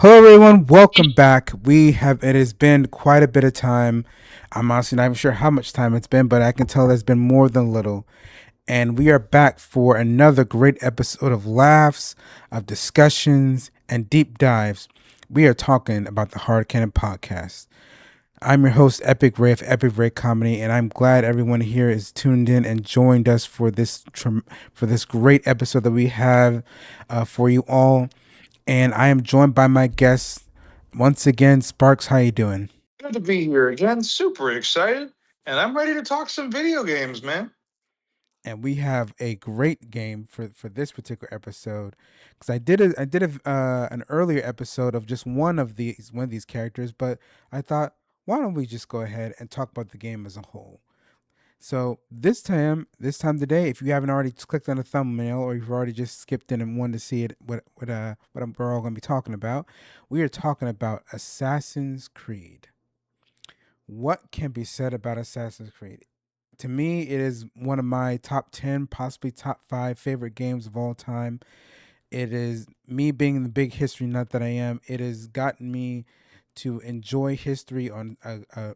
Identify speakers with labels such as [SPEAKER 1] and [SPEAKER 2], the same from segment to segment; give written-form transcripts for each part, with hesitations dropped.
[SPEAKER 1] Hello, everyone. Welcome back. It has been quite a bit of time. I'm honestly not even sure how much time it's been, but I can tell it's been more than little. And we are back for another great episode of laughs, of discussions, and deep dives. We are talking about the Hard Cannon Podcast. I'm your host, Epic Ray of Epic Ray Comedy, and I'm glad everyone here is tuned in and joined us for this great episode that we have for you all. And I am joined by my guest once again. Sparks, how you doing?
[SPEAKER 2] Good to be here again. Super excited. And I'm ready to talk some video games, man.
[SPEAKER 1] And we have a great game for this particular episode because an earlier episode of just one of these characters, but I thought, why don't we just go ahead and talk about the game as a whole? So this time today, if you haven't already clicked on the thumbnail or you've already just skipped in and wanted to see it, we're all going to be talking about, we are talking about Assassin's Creed. What can be said about Assassin's Creed? To me, it is one of my top 10, possibly top 5 favorite games of all time. It is me being the big history nut that I am. It has gotten me to enjoy history on a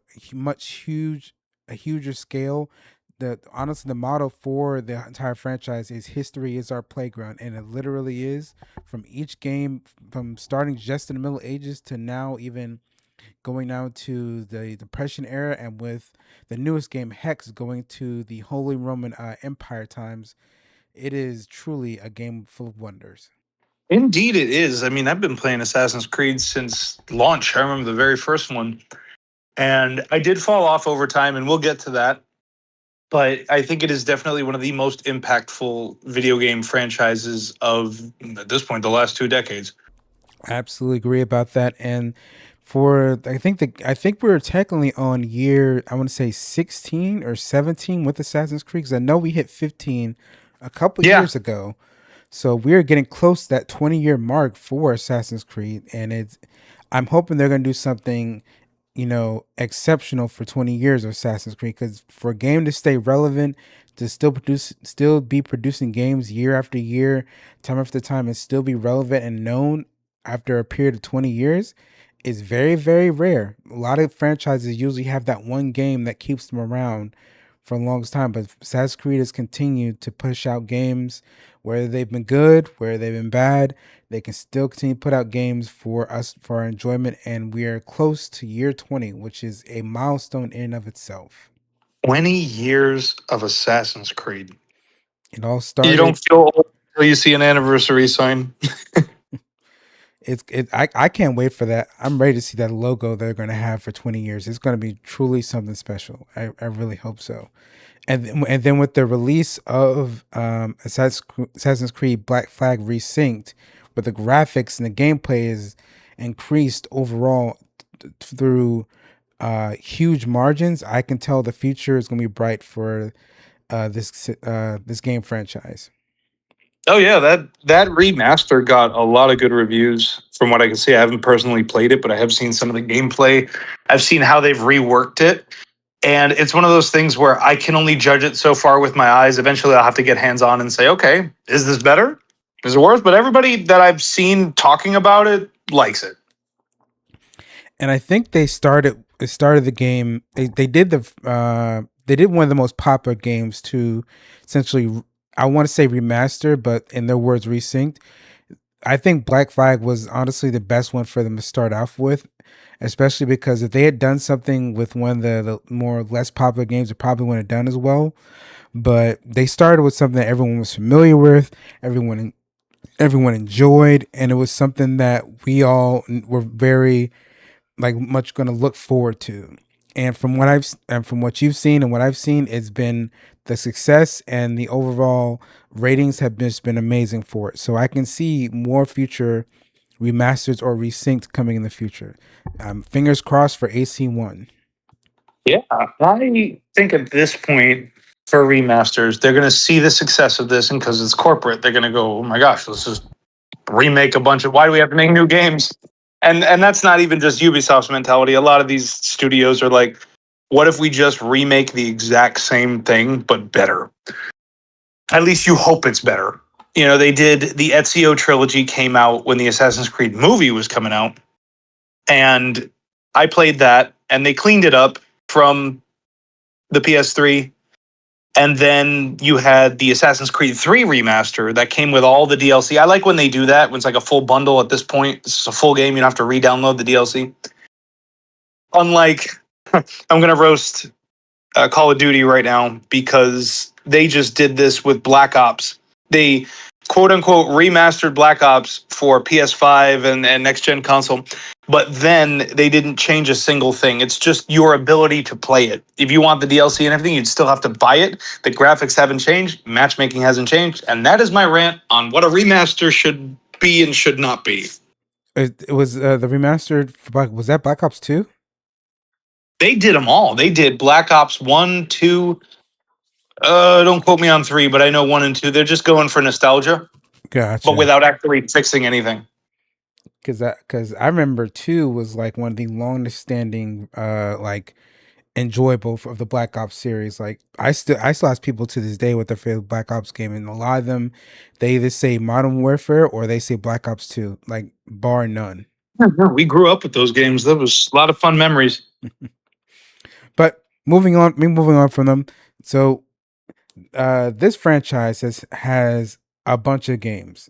[SPEAKER 1] huger scale. The motto for the entire franchise is history is our playground, and it literally is. From each game, from starting just in the Middle Ages to now, even going down to the Depression era, and with the newest game, Hex, going to the Holy Roman Empire times. It is truly a game full of wonders.
[SPEAKER 2] Indeed, it is. I mean, I've been playing Assassin's Creed since launch. I remember the very first one. And I did fall off over time, and we'll get to that. But I think it is definitely one of the most impactful video game franchises of, at this point, the last 2 decades.
[SPEAKER 1] I absolutely agree about that. And for I think we're technically on year, I want to say 16 or 17 with Assassin's Creed, because I know we hit 15 a couple
[SPEAKER 2] Yeah.
[SPEAKER 1] years ago. So we're getting close to that 20-year mark for Assassin's Creed, and I'm hoping they're going to do something, exceptional for 20 years of Assassin's Creed, because for a game to stay relevant, to still be producing games year after year, time after time, and still be relevant and known after a period of 20 years is very, very rare. A lot of franchises usually have that one game that keeps them around for the longest time, but Assassin's Creed has continued to push out games, whether they've been good, whether they've been bad. They can still continue to put out games for us for our enjoyment, and we are close to year 20, which is a milestone in and of itself.
[SPEAKER 2] 20 years of Assassin's Creed.
[SPEAKER 1] It all
[SPEAKER 2] You don't
[SPEAKER 1] started.
[SPEAKER 2] feel old until you see an anniversary sign.
[SPEAKER 1] I can't wait for that. I'm ready to see that logo they're going to have for 20 years. It's going to be truly something special. I really hope so. And then with the release of Assassin's Creed Black Flag Resynced, where the graphics and the gameplay is increased overall through huge margins, I can tell the future is going to be bright for this game franchise.
[SPEAKER 2] Oh yeah, that remaster got a lot of good reviews from what I can see. I haven't personally played it, but I have seen some of the gameplay. I've seen how they've reworked it. And it's one of those things where I can only judge it so far with my eyes. Eventually I'll have to get hands on and say, okay, is this better? Is it worse? But everybody that I've seen talking about it likes it.
[SPEAKER 1] And I think they started the game. They did one of the most popular games to essentially, I want to say remaster, but in their words, resynced. I think Black Flag was honestly the best one for them to start off with, especially because if they had done something with one of the more less popular games, it probably wouldn't have done as well. But they started with something that everyone was familiar with, everyone enjoyed, and it was something that we all were very like much going to look forward to. And from what you've seen and what I've seen, it's been the success and the overall ratings have just been amazing for it. So I can see more future remasters or resynced coming in the future. Fingers crossed for AC1.
[SPEAKER 2] Yeah. I think at this point for remasters, they're going to see the success of this. And because it's corporate, they're going to go, oh my gosh, let's just remake a bunch of, why do we have to make new games? And that's not even just Ubisoft's mentality. A lot of these studios are like, what if we just remake the exact same thing but better? At least you hope it's better. They did the Ezio trilogy came out when the Assassin's Creed movie was coming out, and I played that, and they cleaned it up from the PS3. And then you had the Assassin's Creed 3 remaster that came with all the DLC. I like when they do that, when it's like a full bundle at this point. It's a full game, you don't have to re download the DLC. Unlike, I'm going to roast Call of Duty right now because they just did this with Black Ops. They quote unquote remastered Black Ops for PS5 and next gen console, but then they didn't change a single thing. It's just your ability to play it. If you want the DLC and everything, you'd still have to buy it. The graphics haven't changed, matchmaking hasn't changed, and that is my rant on what a remaster should be and should not be.
[SPEAKER 1] It was the remastered. Was that Black Ops 2?
[SPEAKER 2] They did them all. They did Black Ops 1, 2, don't quote me on 3, but I know 1 and 2. They're just going for nostalgia, but
[SPEAKER 1] Gotcha.
[SPEAKER 2] without actually fixing anything.
[SPEAKER 1] Because I remember 2 was like one of the longest standing like enjoyable of the Black Ops series. Like I still ask people to this day what their favorite Black Ops game, and a lot of them they either say Modern Warfare or they say Black Ops 2, like bar none.
[SPEAKER 2] Yeah, we grew up with those games. That was a lot of fun memories.
[SPEAKER 1] But moving on from them. So this franchise has a bunch of games.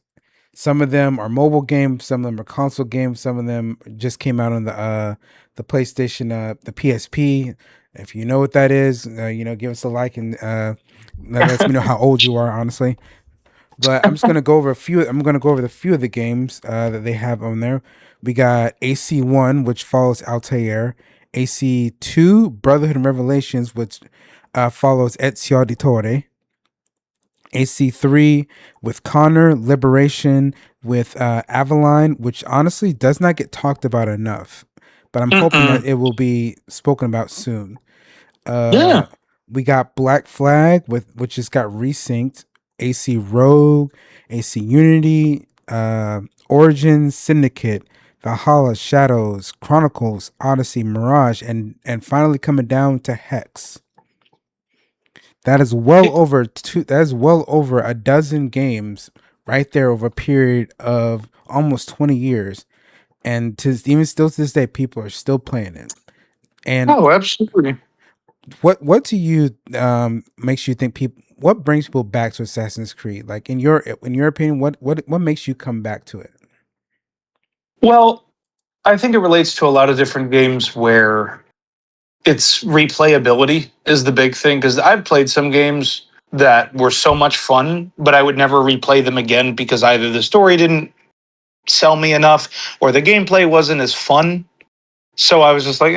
[SPEAKER 1] Some of them are mobile games, some of them are console games, some of them just came out on the PlayStation, the PSP. If you know what that is, give us a like and that lets me know how old you are, honestly. But I'm just gonna go over a few. I'm gonna go over the few of the games that they have on there. We got AC1, which follows Altair. AC2, Brotherhood and Revelations, which follows Ezio Auditore. AC3 with Connor, Liberation with Avaline, which honestly does not get talked about enough. But I'm hoping that
[SPEAKER 2] Mm-mm.
[SPEAKER 1] it will be spoken about soon. Uh,
[SPEAKER 2] Yeah.
[SPEAKER 1] we got Black Flag with which just got resynced. AC Rogue, AC Unity, Origins, Syndicate, Valhalla, Shadows, Chronicles, Odyssey, Mirage, and finally coming down to Hex. That is well over two. That is well over a dozen games right there over a period of almost 20 years, and to even still to this day, people are still playing it. And
[SPEAKER 2] Oh, absolutely.
[SPEAKER 1] what to you makes you think people? What brings people back to Assassin's Creed? Like in your opinion, what makes you come back to it?
[SPEAKER 2] Well, I think it relates to a lot of different games where it's replayability is the big thing because I've played some games that were so much fun, but I would never replay them again because either the story didn't sell me enough or the gameplay wasn't as fun. So I was just like,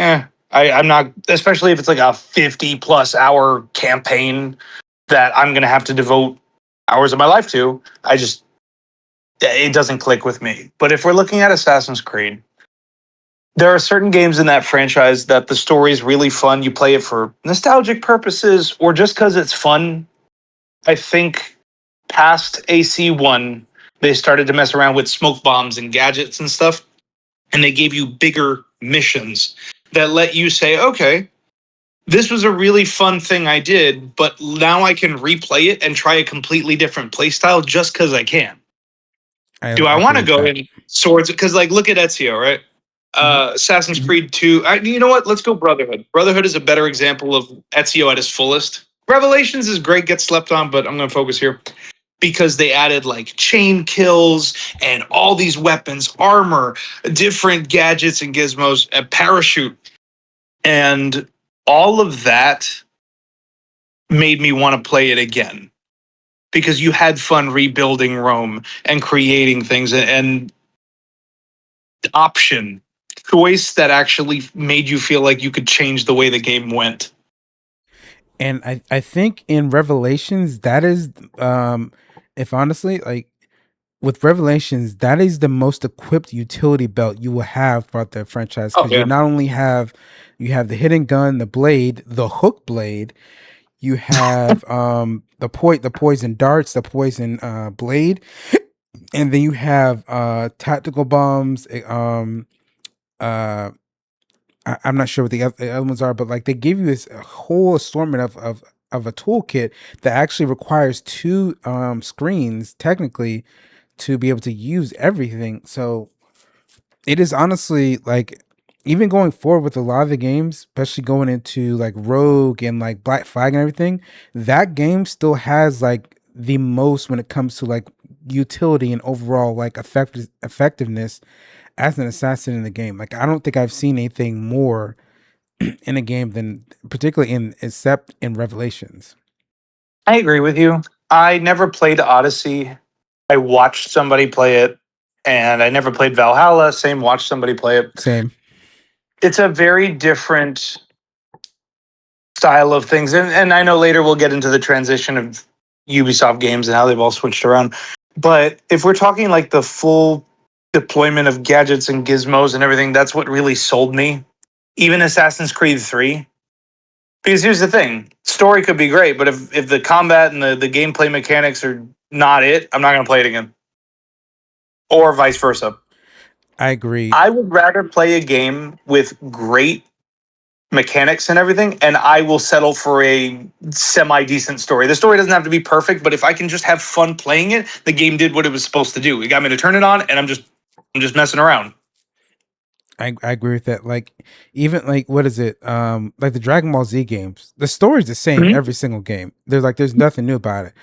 [SPEAKER 2] I'm not, especially if it's like a 50 plus hour campaign that I'm going to have to devote hours of my life to. It doesn't click with me. But if we're looking at Assassin's Creed, there are certain games in that franchise that the story is really fun. You play it for nostalgic purposes or just because it's fun. I think past AC1, they started to mess around with smoke bombs and gadgets and stuff. And they gave you bigger missions that let you say, okay, this was a really fun thing I did, but now I can replay it and try a completely different playstyle just because I can.
[SPEAKER 1] I
[SPEAKER 2] Do I want
[SPEAKER 1] agree
[SPEAKER 2] to
[SPEAKER 1] with
[SPEAKER 2] go
[SPEAKER 1] that.
[SPEAKER 2] in swords? Because, like, look at Ezio, right?
[SPEAKER 1] Mhm.
[SPEAKER 2] Assassin's Creed 2. You know what? Let's go Brotherhood. Brotherhood is a better example of Ezio at his fullest. Revelations is great, gets slept on, but I'm going to focus here because they added like chain kills and all these weapons, armor, different gadgets and gizmos, a parachute. And all of that made me want to play it again because you had fun rebuilding Rome and creating things and option choice that actually made you feel like you could change the way the game went.
[SPEAKER 1] And I think in Revelations that is if honestly like with Revelations, that is the most equipped utility belt you will have throughout the franchise
[SPEAKER 2] Oh
[SPEAKER 1] because you
[SPEAKER 2] yeah.
[SPEAKER 1] not only have you have the hidden gun, the blade, the hook blade, you have the poison darts, the poison blade, and then you have tactical bombs. Uh, I'm not sure what the other ones are, but like they give you this whole assortment of of a toolkit that actually requires two screens technically to be able to use everything. So it is honestly like even going forward with a lot of the games, especially going into like Rogue and like Black Flag and everything, that game still has like the most when it comes to like utility and overall like effectiveness as an assassin in the game. Like I don't think I've seen anything more in a game than particularly in except in Revelations.
[SPEAKER 2] I agree with you. I never played Odyssey. I watched somebody play it, and I never played Valhalla. Same, watched somebody play it.
[SPEAKER 1] Same.
[SPEAKER 2] It's a very different style of things, and I know later we'll get into the transition of Ubisoft games and how they've all switched around. But if we're talking like the full deployment of gadgets and gizmos and everything, that's what really sold me. Even Assassin's Creed 3. Because here's the thing, story could be great, but if the combat and the gameplay mechanics are not it, I'm not going to play it again. Or vice versa.
[SPEAKER 1] I agree.
[SPEAKER 2] I would rather play a game with great mechanics and everything, and I will settle for a semi decent story. The story doesn't have to be perfect, but if I can just have fun playing it, the game did what it was supposed to do. It got me to turn it on, and I'm just messing around.
[SPEAKER 1] I agree with that. Like even like what is it? Like the Dragon Ball Z games, the story's the same
[SPEAKER 2] Mhm.
[SPEAKER 1] every single game. There's nothing new about it.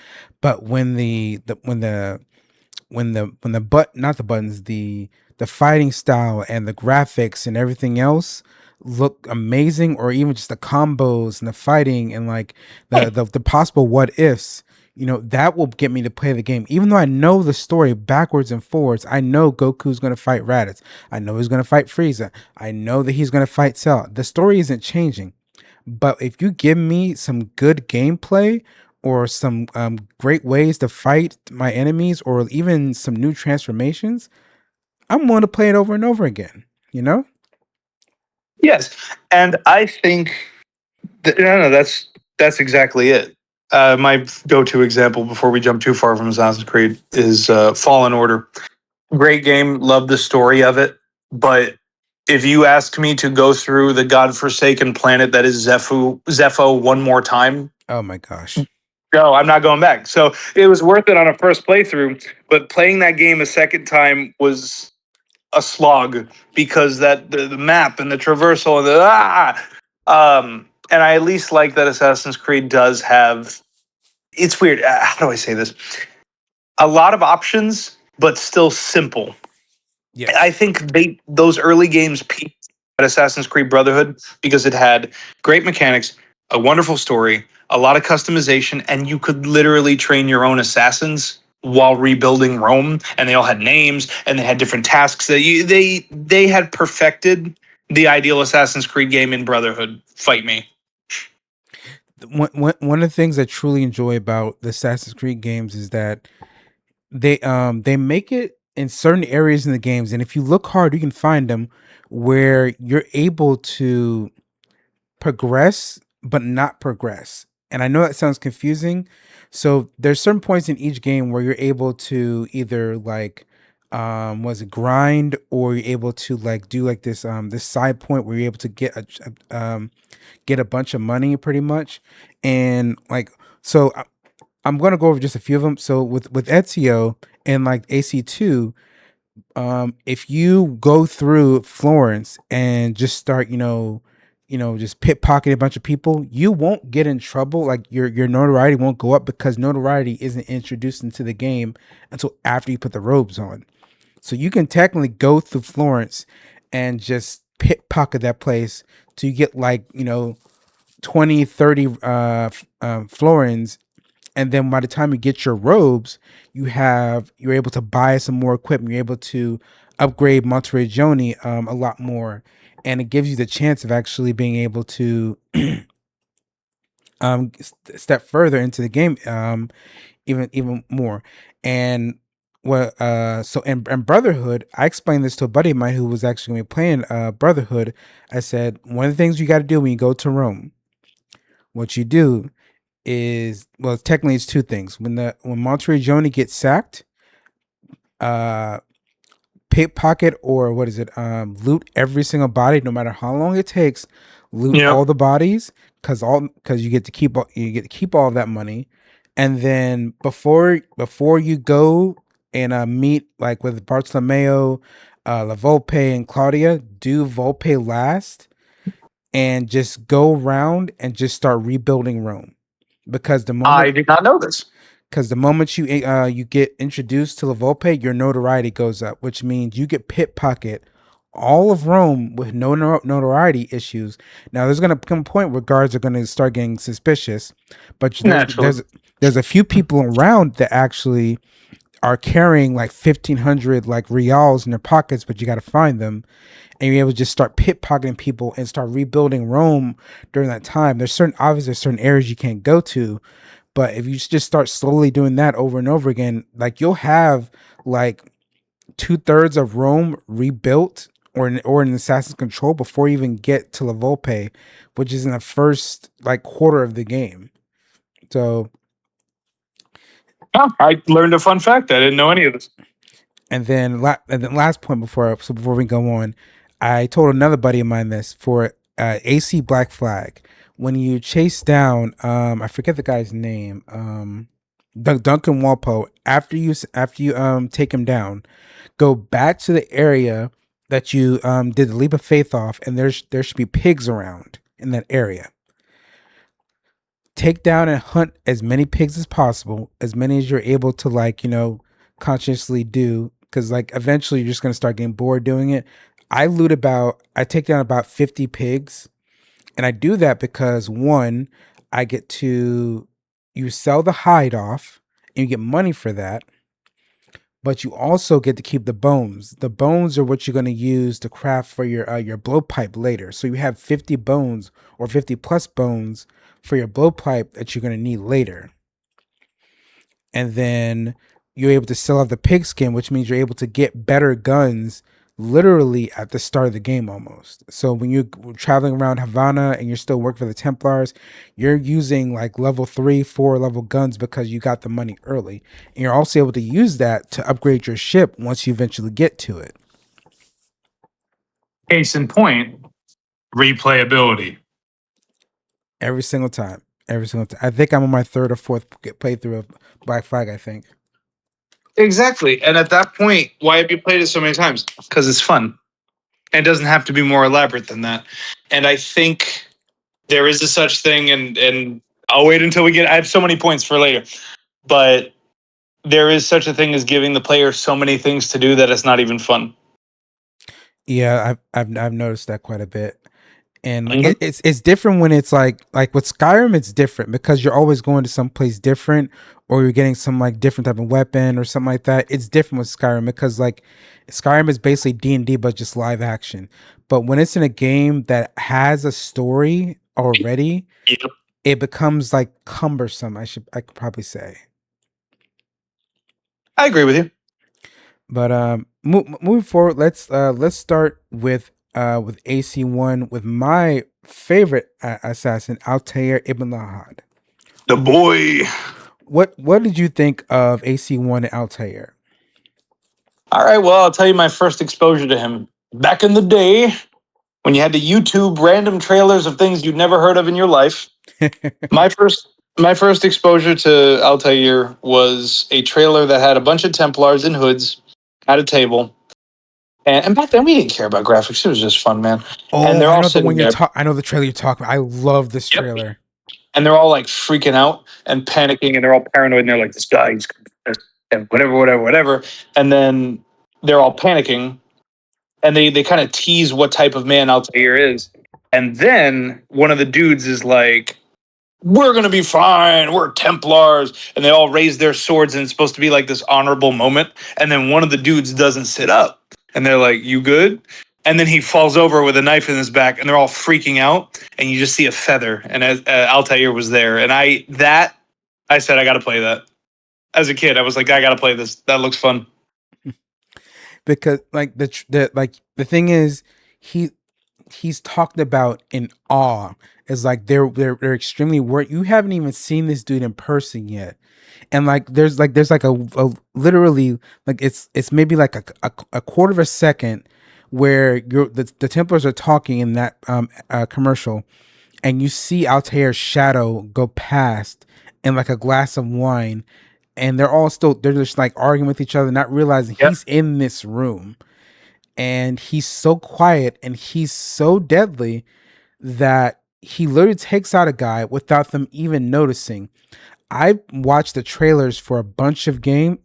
[SPEAKER 1] But when the not the buttons, the fighting style and the graphics and everything else look amazing, or even just the combos and the fighting and like the possible what ifs, that will get me to play the game. Even though I know the story backwards and forwards, I know Goku's gonna fight Raditz. I know he's gonna fight Frieza. I know that he's gonna fight Cell. The story isn't changing. But if you give me some good gameplay or some great ways to fight my enemies or even some new transformations, I'm going to play it over and over again, you know?
[SPEAKER 2] Yes, and I think no, that's exactly it. My go-to example before we jump too far from Assassin's Creed is Fallen Order. Great game, love the story of it, but if you ask me to go through the godforsaken planet that is Zepho one more time,
[SPEAKER 1] Oh my gosh.
[SPEAKER 2] no, I'm not going back. So it was worth it on a first playthrough, but playing that game a second time was a slog because the map and the traversal and and I at least like that Assassin's Creed does have. It's weird. How do I say this? A lot of options, but still simple. I
[SPEAKER 1] Yes.
[SPEAKER 2] think those early games peaked at Assassin's Creed Brotherhood because it had great mechanics, a wonderful story, a lot of customization, and you could literally train your own assassins while rebuilding Rome. And they all had names and they had different tasks that they had perfected the ideal Assassin's Creed game in Brotherhood. Fight me.
[SPEAKER 1] One of the things I truly enjoy about the Assassin's Creed games is that they make it in certain areas in the games, and if you look hard, you can find them where you're able to progress but not progress. And I know that sounds confusing. So there's certain points in each game where you're able to either like was it grind, or you're able to like do like this side point where you're able to get a bunch of money pretty much. And like so I'm going to go over just a few of them. So with Ezio and like AC2, if you go through Florence and just start, just pickpocket a bunch of people, you won't get in trouble. Like your notoriety won't go up because notoriety isn't introduced into the game until after you put the robes on. So you can technically go through Florence and just pickpocket that place till you get like 20, 30 florins, and then by the time you get your robes, you're able to buy some more equipment. You're able to upgrade Monterey a lot more, and it gives you the chance of actually being able to step further into the game, even more. And what so and Brotherhood, I explained this to a buddy of mine who was actually going to be playing Brotherhood. I said one of the things you got to do when you go to Rome, what you do is, well, technically it's two things. When Monterey gets sacked, uh pickpocket, or what is it, loot every single body no matter how long it takes. loot
[SPEAKER 2] Yep.
[SPEAKER 1] all the bodies because you get to keep all of that money, and then before you go and meet like with Bartolomeo, La Volpe, and Claudia, do Volpe last and just go around and just start rebuilding Rome because
[SPEAKER 2] I did not know this.
[SPEAKER 1] the moment you get introduced to La Volpe, your notoriety goes up, which means you get pickpocket all of Rome with notoriety issues. Now, there's going to come a point where guards are going to start getting suspicious, but
[SPEAKER 2] Naturally.
[SPEAKER 1] there's a few people around that actually are carrying like 1,500 like reals in their pockets, but you got to find them, and you're able to just start pickpocketing people and start rebuilding Rome during that time. There's certain areas you can't go to, but if you just start slowly doing that over and over again, like you'll have like 2/3 of Rome rebuilt or in Assassin's Control before you even get to La Volpe, which is in the first like quarter of the game. So
[SPEAKER 2] Oh, I learned a fun fact. I didn't know any of this.
[SPEAKER 1] and then last point before we go on, I told another buddy of mine this for AC Black Flag. When you chase down, I forget the guy's name, Duncan Walpole. After you take him down, go back to the area that you did the leap of faith off, and there should be pigs around in that area. Take down and hunt as many pigs as possible, as many as you're able to like, consciously do, because like eventually you're just gonna start getting bored doing it. I take down about 50 pigs, and I do that because one, I get to you sell the hide off and you get money for that, but you also get to keep the bones. The bones are what you're going to use to craft for your blowpipe later. So you have 50 bones or 50 plus bones for your blowpipe that you're going to need later. And then you're able to sell off the pigskin, which means you're able to get better guns literally at the start of the game almost. So when you're traveling around Havana and you're still working for the Templars, you're using like level 3, 4 level guns because you got the money early. And you're also able to use that to upgrade your ship once you eventually get to it.
[SPEAKER 2] Case in point, replayability.
[SPEAKER 1] Every single time. Every single time. I think I'm on my third or fourth playthrough of Black Flag, I think.
[SPEAKER 2] Exactly. And at that point, why have you played it so many times? Because it's fun. And it doesn't have to be more elaborate than that. And I think there is a such thing, and I'll wait until we get. I have so many points for later, but there is such a thing as giving the player so many things to do that it's not even fun.
[SPEAKER 1] Yeah, I've noticed that quite a bit. And like
[SPEAKER 2] Mhm.
[SPEAKER 1] it's different when it's like with Skyrim, it's different because you're always going to some place different, or you're getting some like different type of weapon or something like that. It's different with Skyrim because like Skyrim is basically D&D but just live action. But when it's in a game that has a story already,
[SPEAKER 2] Yep.
[SPEAKER 1] it becomes like cumbersome. I could probably say.
[SPEAKER 2] I agree with you.
[SPEAKER 1] But moving forward, let's start with AC1 with my favorite assassin, Altair Ibn Lahad.
[SPEAKER 2] The boy.
[SPEAKER 1] What did you think of AC1 and Altair?
[SPEAKER 2] All right, well, I'll tell you my first exposure to him. Back in the day, when you had to YouTube random trailers of things you'd never heard of in your life, my first exposure to Altair was a trailer that had a bunch of Templars in hoods at a table. And back then we didn't care about graphics. It was just fun, man. And
[SPEAKER 1] Oh,
[SPEAKER 2] they're
[SPEAKER 1] I
[SPEAKER 2] all
[SPEAKER 1] know the one
[SPEAKER 2] sitting
[SPEAKER 1] you're
[SPEAKER 2] there.
[SPEAKER 1] talking. I know the trailer you're talking about. I love this
[SPEAKER 2] Yep.
[SPEAKER 1] trailer.
[SPEAKER 2] And they're all like freaking out and panicking and they're all paranoid and they're like, this guy, he's and whatever, whatever, whatever. And then they're all panicking and they kind of tease what type of man Altair is. And then one of the dudes is like, we're gonna be fine. We're Templars, and they all raise their swords, and it's supposed to be like this honorable moment. And then one of the dudes doesn't sit up, and they're like, "You good?" And then he falls over with a knife in his back, and they're all freaking out. And you just see a feather, and Altair was there, and I said I got to play that. As a kid, I was like, I got to play this. That looks fun.
[SPEAKER 1] Because like the thing is, he he's talked about in awe as like they're extremely worried. You haven't even seen this dude in person yet, and there's like a literally like it's maybe like a quarter of a second where the Templars are talking in that commercial, and you see Altair's shadow go past in like a glass of wine, and they're just like arguing with each other, not realizing
[SPEAKER 2] Yep.
[SPEAKER 1] he's in this room, and he's so quiet and he's so deadly that he literally takes out a guy without them even noticing. I watched the trailers for a bunch of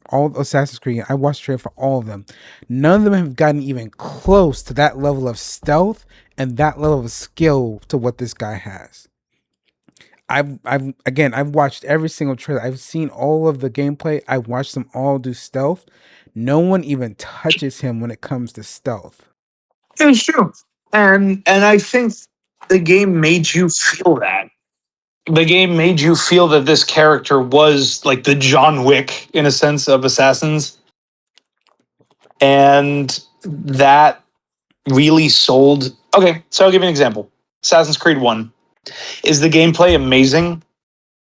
[SPEAKER 1] all Assassin's Creed. I watched the trailer for all of them. None of them have gotten even close to that level of stealth and that level of skill to what this guy has. I've watched every single trailer. I've seen all of the gameplay. I've watched them all do stealth. No one even touches him when it comes to stealth.
[SPEAKER 2] It's true. And I think the game made you feel that. The game made you feel that this character was like the John Wick in a sense of assassins. And that really sold. Okay, so I'll give you an example. Assassin's Creed 1. Is the gameplay amazing?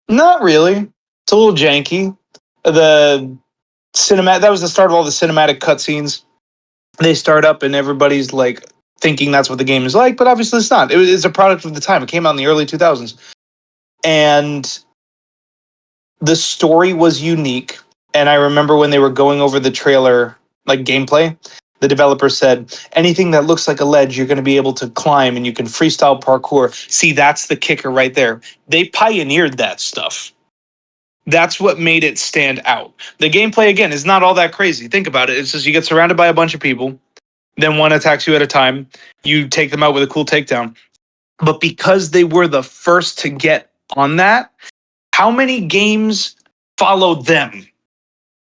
[SPEAKER 2] Not really. It's a little janky. The cinematic, that was the start of all the cinematic cutscenes. They start up and everybody's like thinking that's what the game is like, but obviously it's not. It's a product of the time. It came out in the early 2000s. And the story was unique. And I remember when they were going over the trailer, like gameplay, the developer said, anything that looks like a ledge, you're going to be able to climb and you can freestyle parkour. See, that's the kicker right there. They pioneered that stuff. That's what made it stand out. The gameplay, again, is not all that crazy. Think about it. It's just you get surrounded by a bunch of people, then one attacks you at a time. You take them out with a cool takedown. But because they were the first to get on that, how many games followed them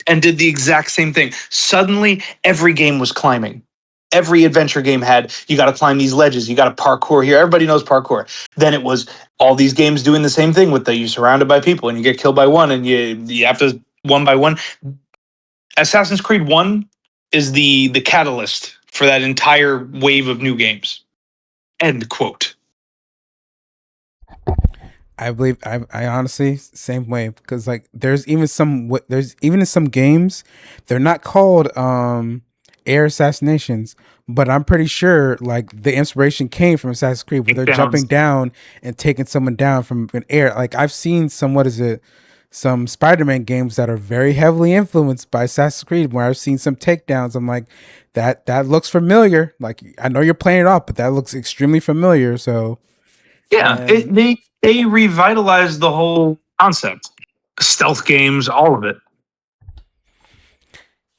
[SPEAKER 2] and did the exact same thing? Suddenly, every game was climbing. Every adventure game had, you got to climb these ledges, you got to parkour here. Everybody knows parkour. Then it was all these games doing the same thing with the, you're surrounded by people and you get killed by one and you have to one by one. Assassin's Creed 1 is the catalyst for that entire wave of new games. End quote.
[SPEAKER 1] I believe I honestly same way because like there's even in some games they're not called air assassinations, but I'm pretty sure like the inspiration came from Assassin's Creed where they're jumping
[SPEAKER 2] Takedowns.
[SPEAKER 1] down and taking someone down from an air. Like I've seen some Spider-Man games that are very heavily influenced by Assassin's Creed where I've seen some takedowns. I'm like that looks familiar. Like I know you're playing it off, but that looks extremely familiar. So
[SPEAKER 2] Yeah,
[SPEAKER 1] and
[SPEAKER 2] they revitalized the whole concept. Stealth games, all of it.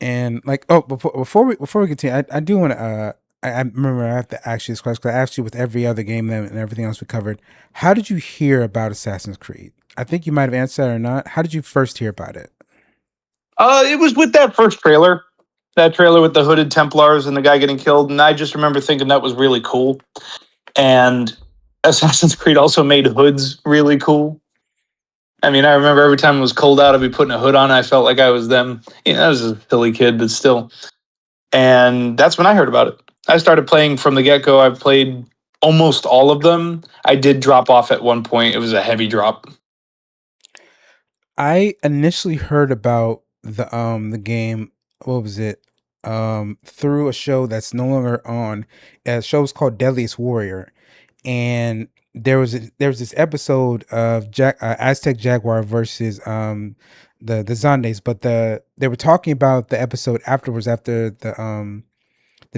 [SPEAKER 1] And like, oh, before we continue, I do want to. I remember I have to ask you this question because I asked you with every other game and everything else we covered. How did you hear about Assassin's Creed? I think you might have answered that or not. How did you first hear about it?
[SPEAKER 2] It was with that first trailer, that trailer with the hooded Templars and the guy getting killed, and I just remember thinking that was really cool. And Assassin's Creed also made hoods really cool. I mean, I remember every time it was cold out, I'd be putting a hood on. I felt like I was them. You know, I was a silly kid, but still. And that's when I heard about it. I started playing from the get go. I've played almost all of them. I did drop off at one point. It was a heavy drop.
[SPEAKER 1] I initially heard about the game. What was it? Through a show that's no longer on. A show was called Deadliest Warrior, and there was this episode of Aztec Jaguar versus the Zandes, but they were talking about the episode afterwards after the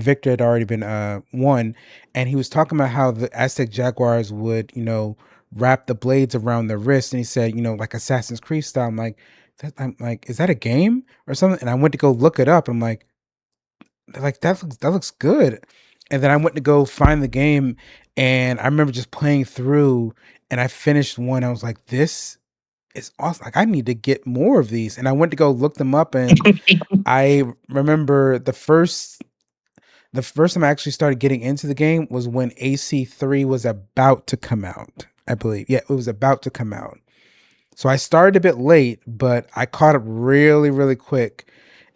[SPEAKER 1] victor had already been won, and he was talking about how the Aztec Jaguars would wrap the blades around their wrist, and he said like Assassin's Creed style. I'm like, is that a game or something? And I went to go look it up. And I'm like that looks good. And then I went to go find the game, and I remember just playing through, and I finished one. I was like, this is awesome. Like I need to get more of these. And I went to go look them up, and I remember the first time I actually started getting into the game was when AC3 was about to come out. I believe. Yeah, it was about to come out. So I started a bit late, but I caught up really, really quick.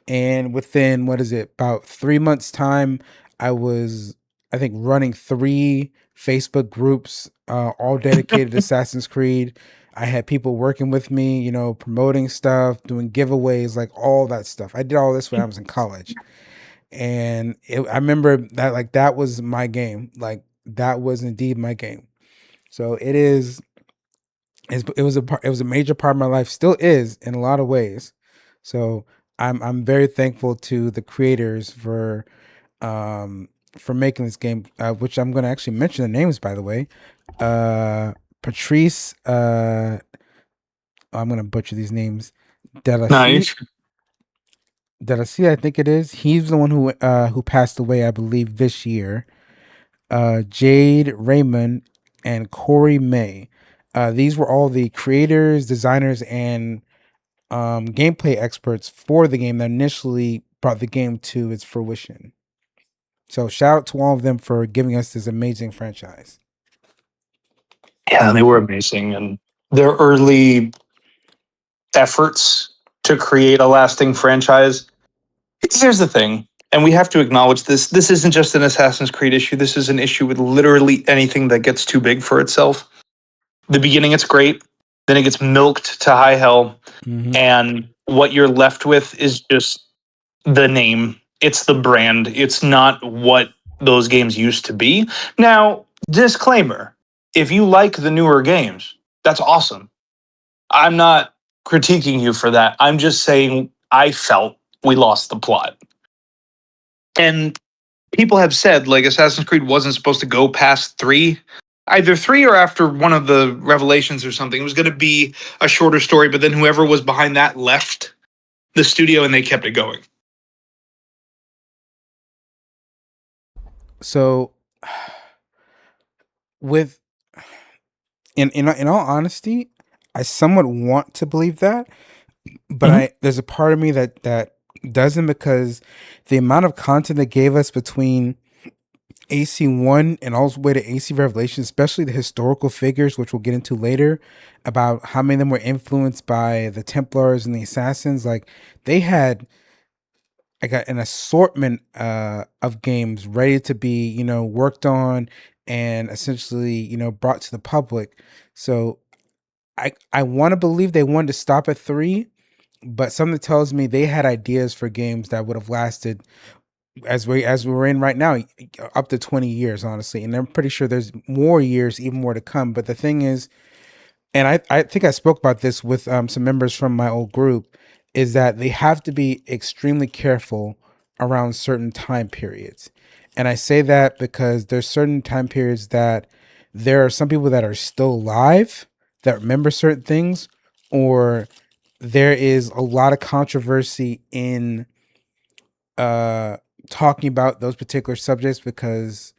[SPEAKER 1] And within what is it, about 3 months' time, I was, I think, running three Facebook groups, all dedicated to Assassin's Creed. I had people working with me, promoting stuff, doing giveaways, like all that stuff. I did all this when I was in college, and I remember that like that was my game. Like that was indeed my game. So it was it was a major part of my life, still is in a lot of ways. So I'm very thankful to the creators for making this game, which I'm going to actually mention the names, by the way. Uh, Patrice, I'm going to butcher these names. Delassie,
[SPEAKER 2] Nice.
[SPEAKER 1] Delassie, I think it is. He's the one who passed away, I believe, this year. Jade Raymond and Corey May. These were all the creators, designers, and gameplay experts for the game that initially brought the game to its fruition. So shout out to all of them for giving us this amazing franchise.
[SPEAKER 2] Yeah, they were amazing, and their early efforts to create a lasting franchise. Here's the thing, and we have to acknowledge this. This isn't just an Assassin's Creed issue. This is an issue with literally anything that gets too big for itself. The beginning, it's great. Then it gets milked to high hell.
[SPEAKER 1] Mm-hmm.
[SPEAKER 2] And what you're left with is just the name. It's the brand. It's not what those games used to be. Now, disclaimer, if you like the newer games, that's awesome. I'm not critiquing you for that. I'm just saying I felt we lost the plot. And people have said like Assassin's Creed wasn't supposed to go past three, either three or after one of the revelations or something. It was going to be a shorter story, but then whoever was behind that left the studio and they kept it going.
[SPEAKER 1] So, with in all honesty, I somewhat want to believe that, but
[SPEAKER 2] Mhm.
[SPEAKER 1] I there's a part of me that doesn't, because the amount of content they gave us between AC1 and all the way to AC Revelation, especially the historical figures, which we'll get into later, about how many of them were influenced by the Templars and the Assassins. Like they had I got an assortment of games ready to be, worked on and essentially, brought to the public. So I want to believe they wanted to stop at three, but something tells me they had ideas for games that would have lasted as we're in right now, up to 20 years, honestly. And I'm pretty sure there's more years, even more to come. But the thing is, and I think I spoke about this with some members from my old group, is that they have to be extremely careful around certain time periods. And I say that because there's certain time periods that there are some people that are still alive that remember certain things, or there is a lot of controversy in talking about those particular subjects because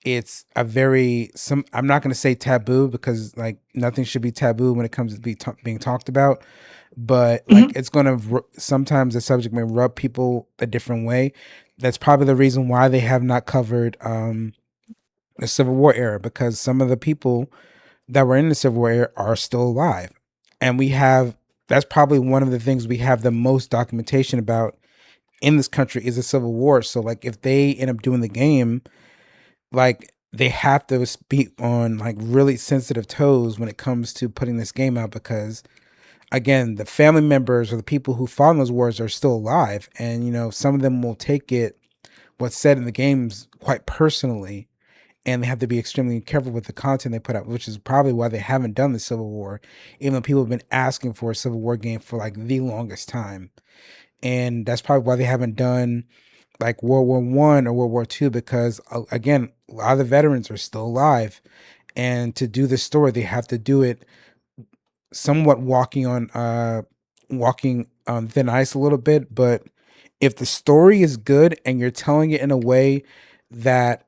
[SPEAKER 1] it's a very some I'm not going to say taboo, because like nothing should be taboo when it comes to being talked about, but like
[SPEAKER 2] Mhm.
[SPEAKER 1] it's going to sometimes the subject may rub people a different way. That's probably the reason why they have not covered the Civil War era, because some of the people that were in the Civil War era are still alive, and we have that's probably one of the things we have the most documentation about in this country is the Civil War. So like if they end up doing the game, like they have to speak on like really sensitive toes when it comes to putting this game out, because again, the family members or the people who fought in those wars are still alive, and some of them will take what's said in the games quite personally, and they have to be extremely careful with the content they put out, which is probably why they haven't done the Civil War, even though people have been asking for a Civil War game for like the longest time. And that's probably why they haven't done like World War I or World War II, because again, a lot of the veterans are still alive, and to do this story, they have to do it somewhat walking on thin ice a little bit. But if the story is good and you're telling it in a way that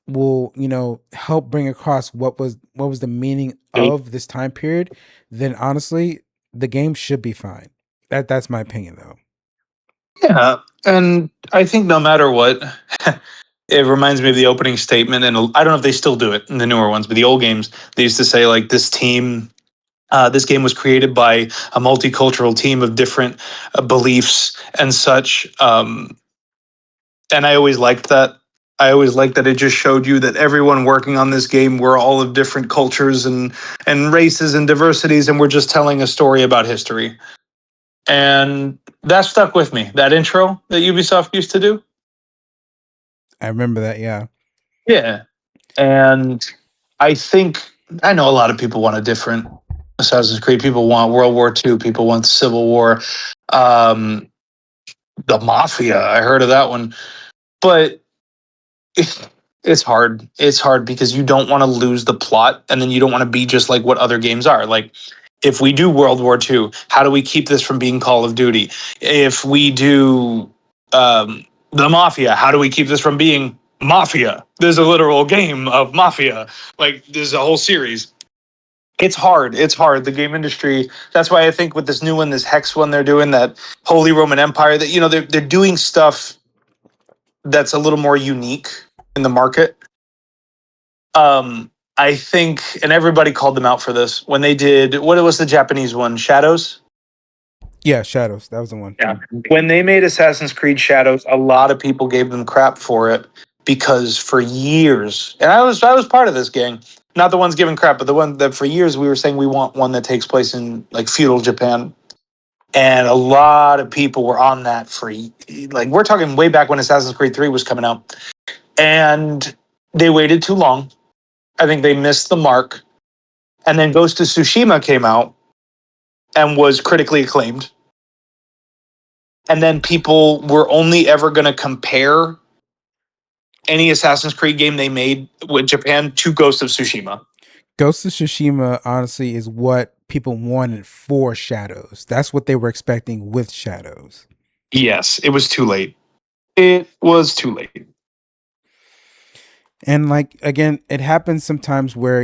[SPEAKER 1] will help bring across what was the meaning of this time period, then honestly the game should be fine. That's my opinion though.
[SPEAKER 2] Yeah, and I think no matter what, it reminds me of the opening statement. And I don't know if they still do it in the newer ones, but the old games they used to say like this game was created by a multicultural team of different beliefs and such. And I always liked that. I always liked that it just showed you that everyone working on this game were all of different cultures and races and diversities, and we're just telling a story about history. And that stuck with me. That intro that Ubisoft used to do.
[SPEAKER 1] I remember that. Yeah.
[SPEAKER 2] Yeah. And I think I know a lot of people want a different Assassin's Creed. People want World War II. People want Civil War. Um, the Mafia. I heard of that one, but it's hard. It's hard because you don't want to lose the plot, and then you don't want to be just like what other games are. Like, if we do World War II, how do we keep this from being Call of Duty? If we do the Mafia, how do we keep this from being Mafia? There's a literal game of Mafia. Like, there's a whole series. It's hard. It's hard. The game industry. That's why I think with this new one, this Hex one they're doing, that Holy Roman Empire, that they're doing stuff that's a little more unique in the market. I think, and everybody called them out for this when they did what was the Japanese one, Shadows.
[SPEAKER 1] Yeah. Shadows. That was the one.
[SPEAKER 2] Yeah. When they made Assassin's Creed Shadows, a lot of people gave them crap for it because for years, and I was part of this gang, not the ones giving crap, but the one that for years we were saying we want one that takes place in like feudal Japan. And a lot of people were on that for like we're talking way back when Assassin's Creed 3 was coming out. And they waited too long. I think they missed the mark. And then Ghost of Tsushima came out and was critically acclaimed. And then people were only ever going to compare any Assassin's Creed game they made with Japan to Ghost of Tsushima.
[SPEAKER 1] Ghost of Tsushima, honestly, is what people wanted for Shadows. That's what they were expecting with Shadows.
[SPEAKER 2] Yes, it was too late. It was too late.
[SPEAKER 1] And like again, it happens sometimes where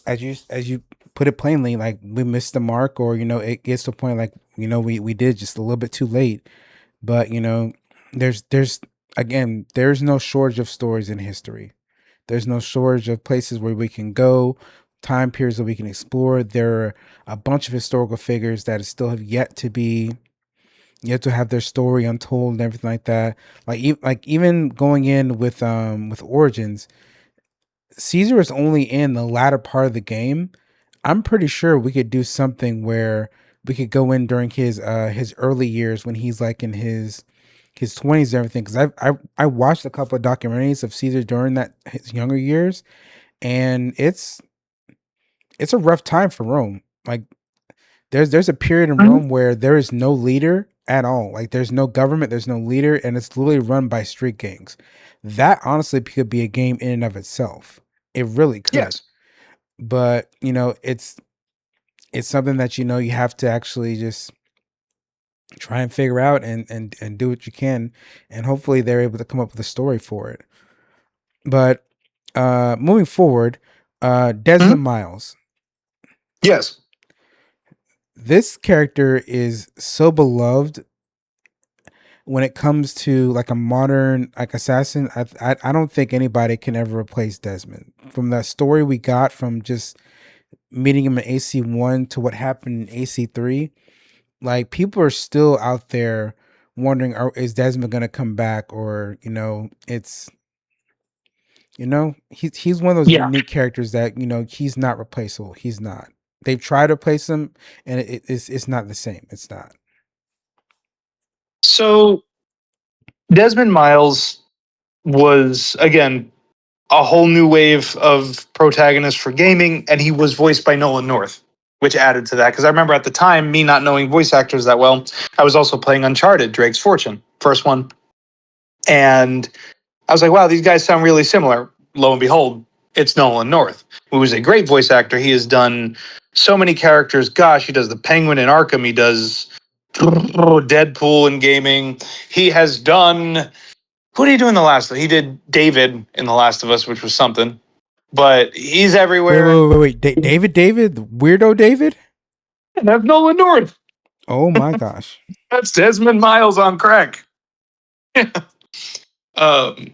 [SPEAKER 1] as you put it plainly, like we missed the mark, or it gets to a point like we did just a little bit too late. But there's again, there's no shortage of stories in history. There's no shortage of places where we can go, time periods that we can explore. There are a bunch of historical figures that still have yet to have their story untold and everything like that. Like even going in with Origins, Caesar is only in the latter part of the game. I'm pretty sure we could do something where we could go in during his early years when he's like in his 20s and everything. Because I watched a couple of documentaries of Caesar during that his younger years, and it's a rough time for Rome. Like there's a period in
[SPEAKER 2] Mhm.
[SPEAKER 1] Rome where there is no leader at all. Like there's no government, there's no leader, and it's literally run by street gangs. That honestly could be a game in and of itself. It really could.
[SPEAKER 2] Yes.
[SPEAKER 1] But it's something that you have to actually just try and figure out and do what you can, and hopefully they're able to come up with a story for it. But moving forward,
[SPEAKER 2] Mhm.
[SPEAKER 1] Desmond Miles.
[SPEAKER 2] Yes.
[SPEAKER 1] This character is so beloved when it comes to like a modern like assassin. I don't think anybody can ever replace Desmond. From the story we got from just meeting him in AC1 to what happened in AC3, like people are still out there wondering, is Desmond going to come back? Or it's he's one of those
[SPEAKER 2] Yeah.
[SPEAKER 1] unique characters that he's not replaceable. He's not. They've tried to replace him, and it's not the same. It's not.
[SPEAKER 2] So Desmond Miles was again a whole new wave of protagonists for gaming, and he was voiced by Nolan North, which added to that. Because I remember at the time, me not knowing voice actors that well, I was also playing Uncharted, Drake's Fortune, first one, and I was like, wow, these guys sound really similar. Lo and behold, it's Nolan North, who is a great voice actor. He has done so many characters. Gosh, he does the Penguin in Arkham. He does Deadpool in gaming. He has done. Who did he do in the last? He did David in The Last of Us, which was something. But he's
[SPEAKER 1] Wait,
[SPEAKER 2] everywhere.
[SPEAKER 1] wait, wait, wait. David, weirdo David.
[SPEAKER 2] That's Nolan North.
[SPEAKER 1] Oh my gosh.
[SPEAKER 2] That's Desmond Miles on crack. um,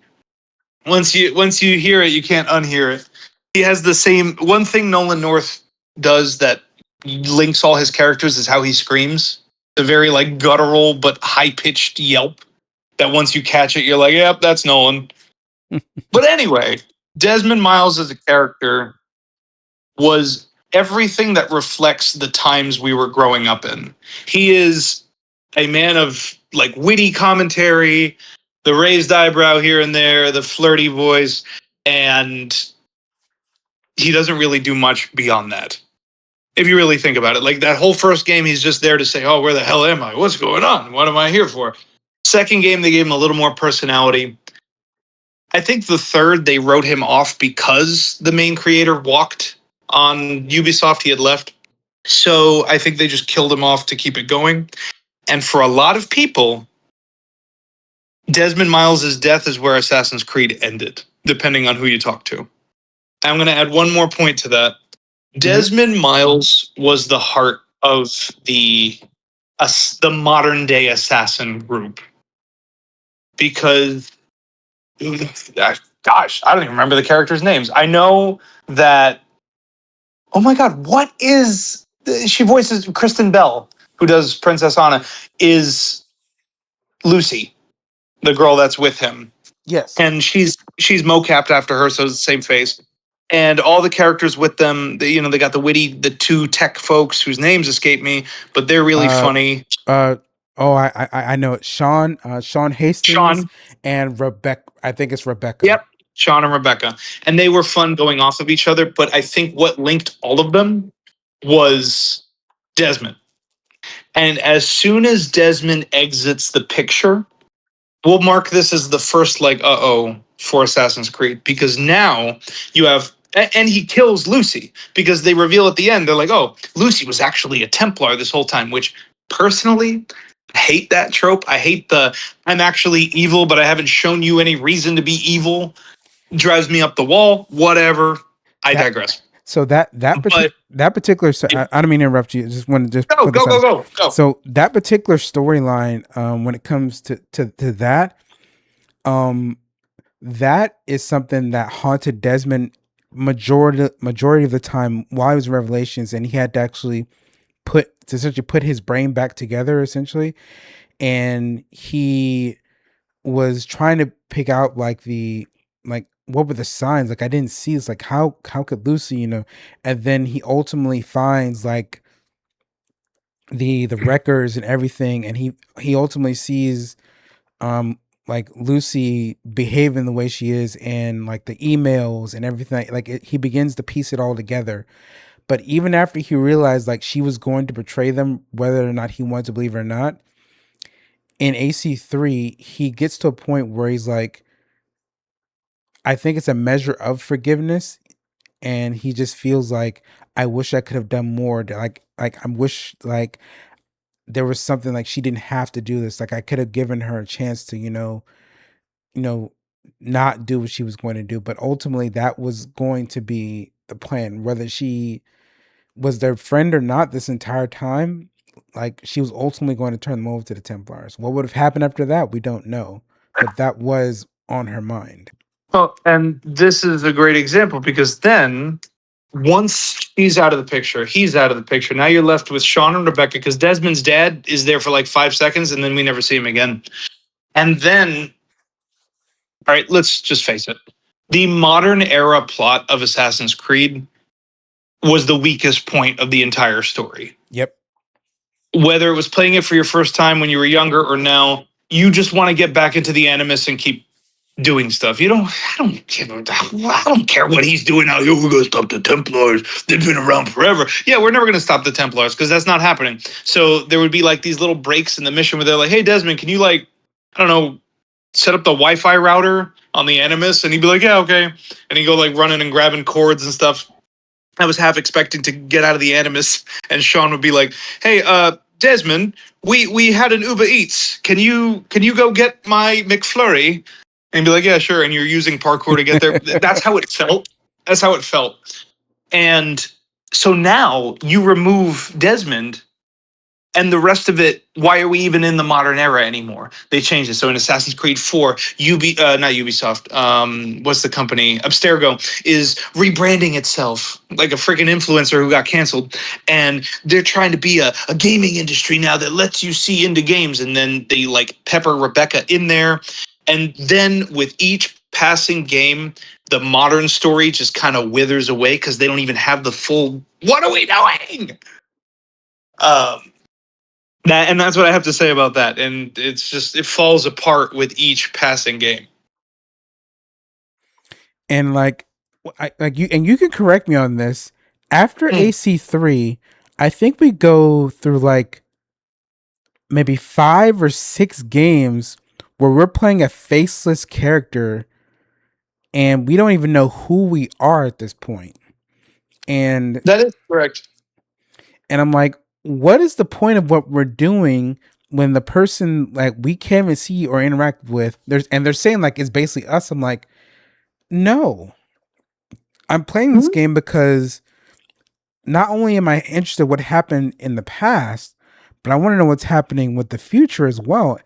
[SPEAKER 2] once you hear it, you can't unhear it. He has the same one thing Nolan North does that links all his characters is how he screams. The very like guttural but high pitched yelp that once you catch it, you're like, yep, that's Nolan. But anyway, Desmond Miles as a character was everything that reflects the times we were growing up in. He is a man of like witty commentary, the raised eyebrow here and there, the flirty voice, and he doesn't really do much beyond that. If you really think about it, like that whole first game, he's just there to say, "Oh, where the hell am I? What's going on? What am I here for?" Second game, they gave him a little more personality. I think the third, they wrote him off because the main creator walked on Ubisoft. He had left. So I think they just killed him off to keep it going. And for a lot of people, Desmond Miles' death is where Assassin's Creed ended, depending on who you talk to. I'm going to add one more point to that.
[SPEAKER 1] Hmm.
[SPEAKER 2] Desmond Miles was the heart of the modern day assassin group because gosh, I don't even remember the characters' names. I know that. Oh my god, what is she voices Kristen Bell, who does Princess Anna, is Lucy, the girl that's with him,
[SPEAKER 1] Yes.
[SPEAKER 2] and she's mocapped after her, so it's the same face. And all the characters with them, they got the two tech folks whose names escape me, but they're really
[SPEAKER 1] Uh,
[SPEAKER 2] funny.
[SPEAKER 1] uh, oh, I know it. Sean Hastings
[SPEAKER 2] Sean,
[SPEAKER 1] and Rebecca. I think it's Rebecca.
[SPEAKER 2] yep, Sean and Rebecca, and they were fun going off of each other. But I think what linked all of them was Desmond. And as soon as Desmond exits the picture, we'll mark this as the first like uh-oh for Assassin's Creed because now you have and he kills Lucy because they reveal at the end they're like, "Oh, Lucy was actually a Templar this whole time," which personally I hate that trope. I hate the I'm actually evil but I haven't shown you any reason to be evil. Drives me up the wall. Whatever. I
[SPEAKER 1] That
[SPEAKER 2] digress.
[SPEAKER 1] so
[SPEAKER 2] But
[SPEAKER 1] that particular I don't mean to interrupt you. I just want to just
[SPEAKER 2] go
[SPEAKER 1] put
[SPEAKER 2] go
[SPEAKER 1] this out
[SPEAKER 2] go
[SPEAKER 1] there.
[SPEAKER 2] go go.
[SPEAKER 1] So that particular storyline, when it comes to that, um, that is something that haunted Desmond majority of the time while he was in Revelations, and he had to actually essentially put his brain back together essentially, and he was trying to pick out like what were the signs, like I didn't see, it's like how could Lucy, and then he ultimately finds like the records and everything, and he ultimately sees um like Lucy behaving the way she is and like the emails and everything, like he begins to piece it all together. But even after he realized like she was going to betray them whether or not he wanted to believe it or not, in AC3 he gets to a point where he's like, I think it's a measure of forgiveness, and he just feels like I wish I could have done more like I wish like there was something, like she didn't have to do this, like I could have given her a chance to you know not do what she was going to do, but ultimately that was going to be the plan, whether she was their friend or not this entire time. Like she was ultimately going to turn them over to the Templars. What would have happened after that, we don't know, but that was on her mind.
[SPEAKER 2] Well, and this is a great example because then once she's out of the picture, he's out of the picture. Now you're left with Sean and Rebecca because Desmond's dad is there for like 5 seconds and then we never see him again. And then, all right, let's just face it. The modern era plot of Assassin's Creed was the weakest point of the entire story.
[SPEAKER 1] Yep.
[SPEAKER 2] Whether it was playing it for your first time when you were younger or now, you just want to get back into the Animus and keep doing stuff. You don't. I don't care what he's doing out here. We're gonna stop the Templars. They've been around forever. Yeah, we're never gonna stop the Templars because that's not happening. So there would be like these little breaks in the mission where they're like, "Hey, Desmond, can you like, I don't know, set up the Wi-Fi router on the Animus?" And he'd be like, "Yeah, okay." And he'd go like running and grabbing cords and stuff. I was half expecting to get out of the Animus, and Sean would be like, "Hey, Desmond, we had an Uber Eats. Can you go get my McFlurry?" And be like, "Yeah, sure." And you're using parkour to get there. That's how it felt. That's how it felt. And so now you remove Desmond, and the rest of it, why are we even in the modern era anymore? They changed it. So in Assassin's Creed 4, not Ubisoft, what's the company? Abstergo is rebranding itself like a freaking influencer who got canceled. And they're trying to be a gaming industry now that lets you see into games. And then they like pepper Rebecca in there. And then with each passing game, the modern story just kind of withers away because they don't even have the full, what are we doing? Um, And that's what I have to say about that. And it's just it falls apart with each passing game.
[SPEAKER 1] And like, like you, and you can correct me on this. After
[SPEAKER 2] Mm.
[SPEAKER 1] AC3, I think we go through like maybe 5 or 6 games where we're playing a faceless character and we don't even know who we are at this point. And
[SPEAKER 2] That is correct.
[SPEAKER 1] and I'm like, what is the point of what we're doing when the person like we can't even see or interact with? They're saying like it's basically us. I'm like, no, I'm playing this
[SPEAKER 2] Mhm.
[SPEAKER 1] game because not only am I interested in what happened in the past, but I want to know what's happening with the future as well.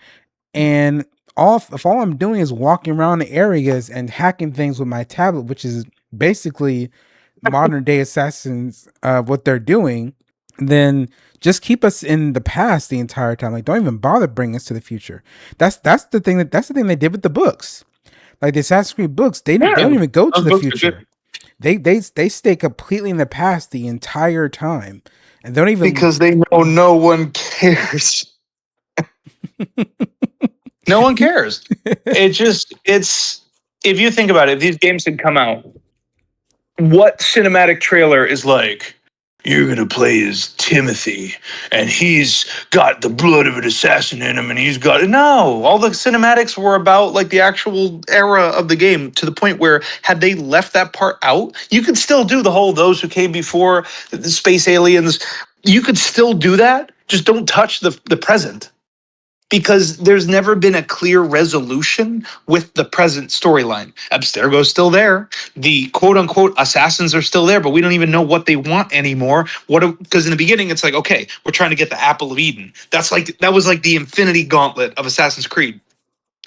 [SPEAKER 1] And if all I'm doing is walking around the areas and hacking things with my tablet, which is basically modern day assassins, what they're doing, then just keep us in the past the entire time. Like, don't even bother bringing us to the future. That's the thing they did with the books. Like the Assassin's Creed books, they
[SPEAKER 2] Yeah,
[SPEAKER 1] don't even go to
[SPEAKER 2] those
[SPEAKER 1] the
[SPEAKER 2] books are good
[SPEAKER 1] future. They stay completely in the past the entire time, and they don't even.
[SPEAKER 2] because they know no one cares. No one cares. It's if you think about it, if these games had come out, what cinematic trailer is like? You're gonna play as Timothy, and he's got the blood of an assassin in him, and he's got no. All the cinematics were about like the actual era of the game, to the point where had they left that part out, you could still do the whole those who came before the space aliens. You could still do that. Just don't touch the present, because there's never been a clear resolution with the present storyline. Abstergo's still there. The quote unquote assassins are still there, but we don't even know what they want anymore. What, because in the beginning it's like, okay, we're trying to get the apple of Eden. That was like the infinity gauntlet of Assassin's Creed.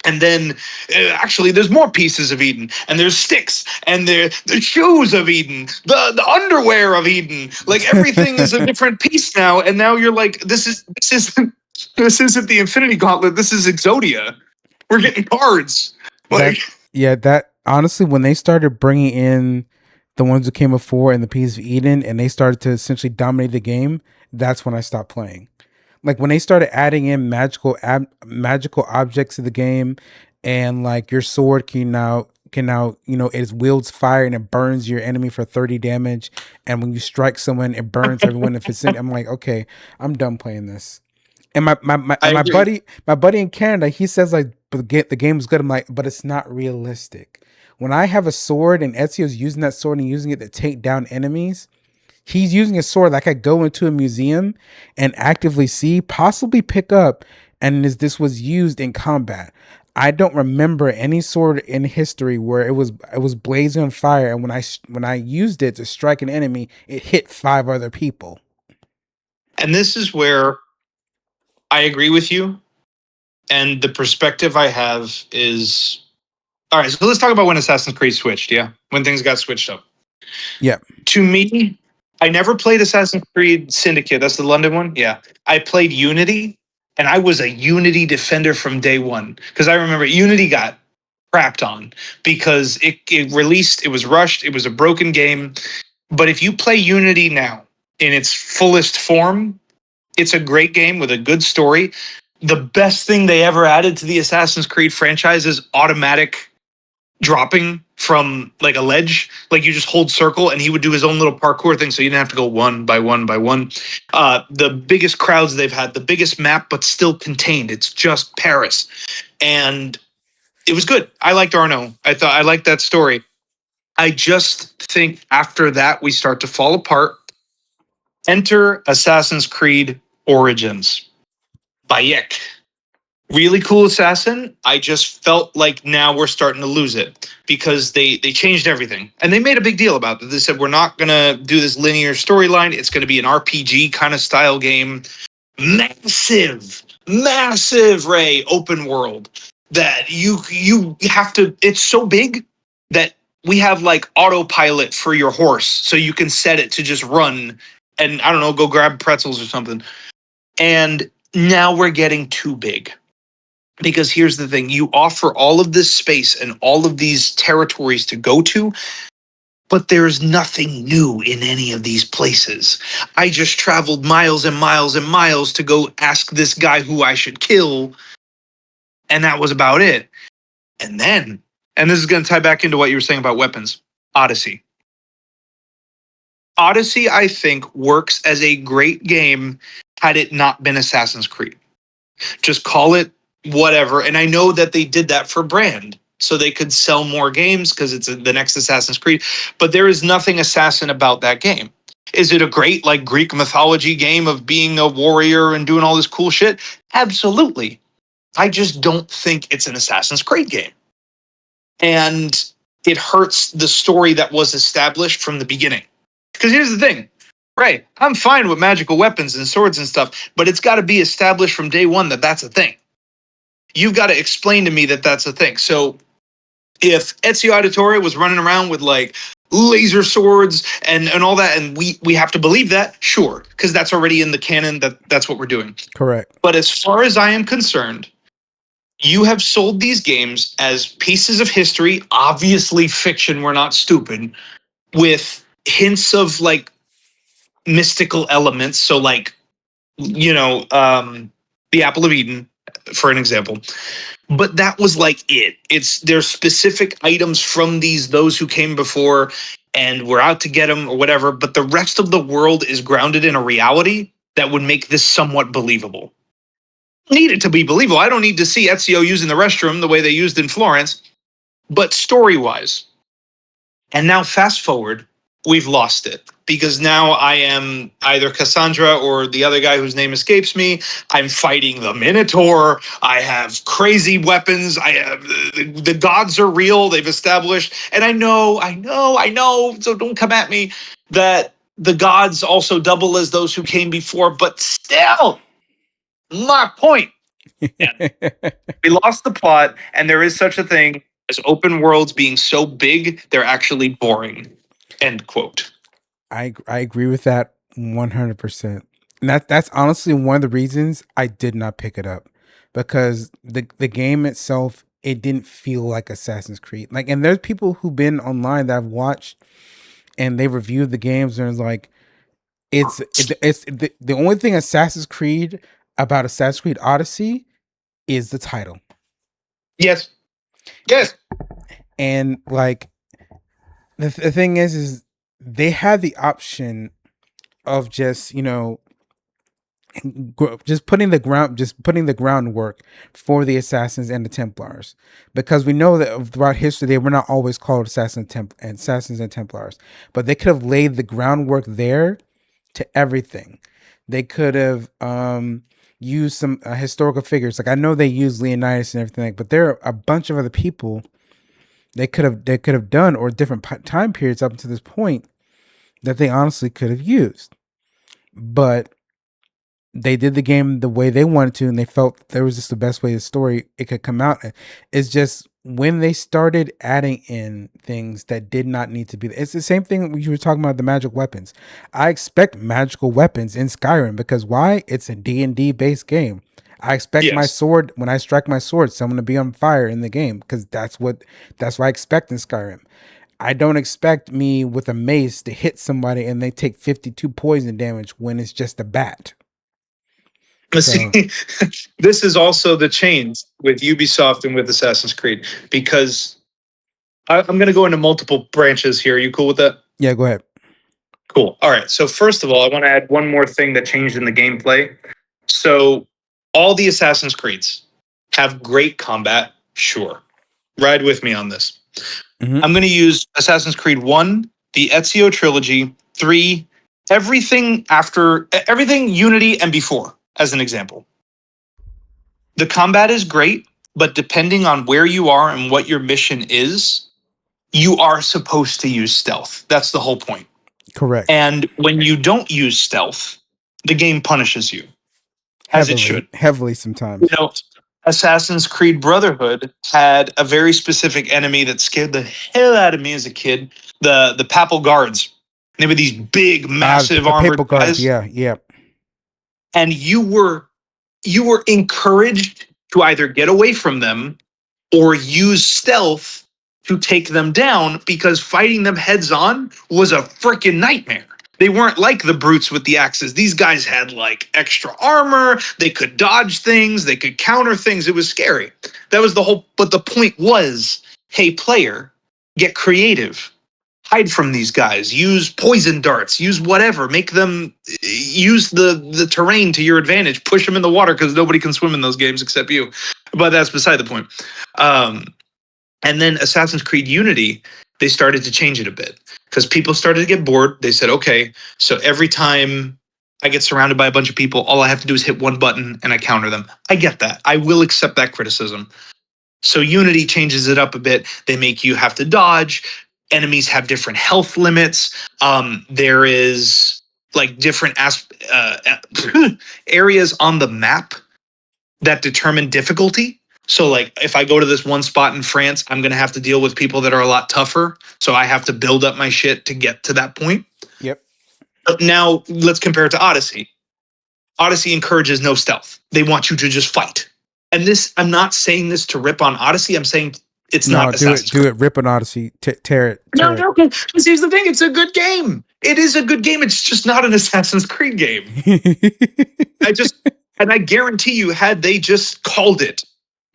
[SPEAKER 2] And then actually there's more pieces of Eden, and there's sticks, and the shoes of Eden, the underwear of Eden. Like everything is a different piece now, and now you're like, this isn't the Infinity Gauntlet. This is Exodia. We're getting cards. Like,
[SPEAKER 1] That yeah, that honestly, when they started bringing in the ones who came before and the Piece of Eden, and they started to essentially dominate the game, that's when I stopped playing. Like when they started adding in magical objects to the game, and like your sword can now it wields fire and it burns your enemy for 30 damage, and when you strike someone, it burns everyone if it's in. I'm like, okay, I'm done playing this. And
[SPEAKER 2] I agree.
[SPEAKER 1] my buddy in Canada, he says like the game's good. I'm like, but it's not realistic. When I have a sword and Ezio's using that sword and using it to take down enemies, he's using a sword like I go into a museum and actively see, possibly pick up, and this was used in combat. I don't remember any sword in history where it was blazing on fire, and when I used it to strike an enemy, it hit 5 other people.
[SPEAKER 2] And this is where I agree with you. And the perspective I have is all right. So let's talk about when Assassin's Creed switched. Yeah, when things got switched up.
[SPEAKER 1] Yeah,
[SPEAKER 2] To me, I never played Assassin's Creed Syndicate. That's the London one. Yeah. I played Unity, and I was a Unity defender from day one, because I remember Unity got crapped on because it released, it was rushed, it was a broken game. But if you play Unity now in its fullest form, it's a great game with a good story. The best thing they ever added to the Assassin's Creed franchise is automatic dropping from like a ledge. Like you just hold circle and he would do his own little parkour thing, so you didn't have to go one by one by one. The biggest crowds they've had, the biggest map, but still contained. It's just Paris. And it was good. I liked Arno. I liked that story. I just think after that we start to fall apart. Enter Assassin's Creed Origins. Bayek. Really cool assassin. I just felt like now we're starting to lose it because they changed everything, and they made a big deal about it. They said we're not gonna do this linear storyline. It's gonna be an RPG kind of style game. Massive Ray open world that you have to. It's so big that we have like autopilot for your horse, so you can set it to just run and I don't know, go grab pretzels or something. And now we're getting too big, because here's the thing, you offer all of this space and all of these territories to go to, but there's nothing new in any of these places. I just traveled miles and miles and miles to go ask this guy who I should kill, and that was about it. And then, and this is going to tie back into what you were saying about weapons, Odyssey. Odyssey, I think, works as a great game had it not been Assassin's Creed. Just call it whatever. And I know that they did that for brand so they could sell more games because it's the next Assassin's Creed. But there is nothing assassin about that game. Is it a great like Greek mythology game of being a warrior and doing all this cool shit? Absolutely. I just don't think it's an Assassin's Creed game. And it hurts the story that was established from the beginning. Because here's the thing, right? I'm fine with magical weapons and swords and stuff, but it's got to be established from day one that that's a thing. You've got to explain to me that that's a thing. So if Ezio Auditore was running around with like laser swords and all that, and we have to believe that, sure, because that's already in the canon, that's what we're doing.
[SPEAKER 1] Correct.
[SPEAKER 2] But as far as I am concerned, you have sold these games as pieces of history, obviously fiction, we're not stupid, with hints of like mystical elements. So like, the Apple of Eden, for an example. But that was like it. It's there's specific items from those who came before, and we're out to get them or whatever. But the rest of the world is grounded in a reality that would make this somewhat believable. Need it to be believable. I don't need to see Ezio using the restroom the way they used in Florence, but story wise. And now fast forward, we've lost it because now I am either Cassandra or the other guy whose name escapes me. I'm fighting the Minotaur. I have crazy weapons. I have the gods are real. They've established, and I know. So don't come at me that the gods also double as those who came before. But still, my point. Yeah, we lost the plot, and there is such a thing as open worlds being so big they're actually boring. End quote.
[SPEAKER 1] I agree with that 100%. And that's honestly one of the reasons I did not pick it up, because the game itself, it didn't feel like Assassin's Creed. Like, and there's people who've been online that I've watched and they reviewed the games and it's like it's the only thing Assassin's Creed about Assassin's Creed Odyssey is the title.
[SPEAKER 2] Yes. Yes.
[SPEAKER 1] And like the thing is they had the option of just just putting the groundwork for the assassins and the Templars, because we know that throughout history they were not always called assassins and Templars, but they could have laid the groundwork there to everything. They could have used some historical figures. Like, I know they used Leonidas and everything, but there are a bunch of other people they could have done, or different time periods up to this point that they honestly could have used, but they did the game the way they wanted to, and they felt there was just the best way the story it could come out. It's just when they started adding in things that did not need to be. It's the same thing you were talking about, the magic weapons. I expect magical weapons in Skyrim because why? It's a D&D based game. I expect my
[SPEAKER 2] Yes.
[SPEAKER 1] sword, when I strike my sword, someone to be on fire in the game, because that's what I expect in Skyrim. I don't expect me with a mace to hit somebody and they take 52 poison damage when it's just a bat.
[SPEAKER 2] See,
[SPEAKER 1] So
[SPEAKER 2] this is also the change with Ubisoft and with Assassin's Creed because I'm going to go into multiple branches here. Are you cool with that?
[SPEAKER 1] yeah, go ahead.
[SPEAKER 2] Cool. All right. So first of all, I want to add one more thing that changed in the gameplay. So all the Assassin's Creeds have great combat. Sure. Ride with me on this.
[SPEAKER 1] Mm-hmm.
[SPEAKER 2] I'm going to use Assassin's Creed 1, the Ezio trilogy, 3, everything Unity and before as an example. The combat is great, but depending on where you are and what your mission is, you are supposed to use stealth. That's the whole point.
[SPEAKER 1] Correct.
[SPEAKER 2] And when you don't use stealth, the game punishes you, as it should.
[SPEAKER 1] Heavily
[SPEAKER 2] You
[SPEAKER 1] sometimes.
[SPEAKER 2] know, Assassin's Creed Brotherhood had a very specific enemy that scared the hell out of me as a kid. The Papal Guards. They were these big, massive
[SPEAKER 1] The
[SPEAKER 2] armored
[SPEAKER 1] paper guards.
[SPEAKER 2] guys,
[SPEAKER 1] Yeah, yeah.
[SPEAKER 2] and you were encouraged to either get away from them or use stealth to take them down because fighting them heads on was a freaking nightmare. They weren't like the brutes with the axes. These guys had like extra armor. They could dodge things. They could counter things. It was scary. That was the whole. But the point was, hey, player, get creative. Hide from these guys. Use poison darts. Use whatever. Make them use the terrain to your advantage. Push them in the water because nobody can swim in those games except you. But that's beside the point. Um, and then Assassin's Creed Unity, they started to change it a bit because people started to get bored. They said, okay, so every time I get surrounded by a bunch of people, all I have to do is hit one button and I counter them. I get that. I will accept that criticism. So Unity changes it up a bit. They make you have to dodge. Enemies have different health limits. There is like different areas on the map that determine difficulty. So like if I go to this one spot in France, I'm going to have to deal with people that are a lot tougher. So I have to build up my shit to get to that point.
[SPEAKER 1] Yep.
[SPEAKER 2] But now let's compare it to Odyssey. Odyssey encourages no stealth. They want you to just fight. And this, I'm not saying this to rip on Odyssey. I'm saying it's
[SPEAKER 1] No,
[SPEAKER 2] not
[SPEAKER 1] do it.
[SPEAKER 2] Assassin's
[SPEAKER 1] Do
[SPEAKER 2] Creed.
[SPEAKER 1] it. Rip an Odyssey. Tear it.
[SPEAKER 2] No,
[SPEAKER 1] Tear
[SPEAKER 2] no, okay. Here's the thing. It's a good game. It is a good game. It's just not an Assassin's Creed game.
[SPEAKER 1] it.
[SPEAKER 2] And I guarantee you, had they just called it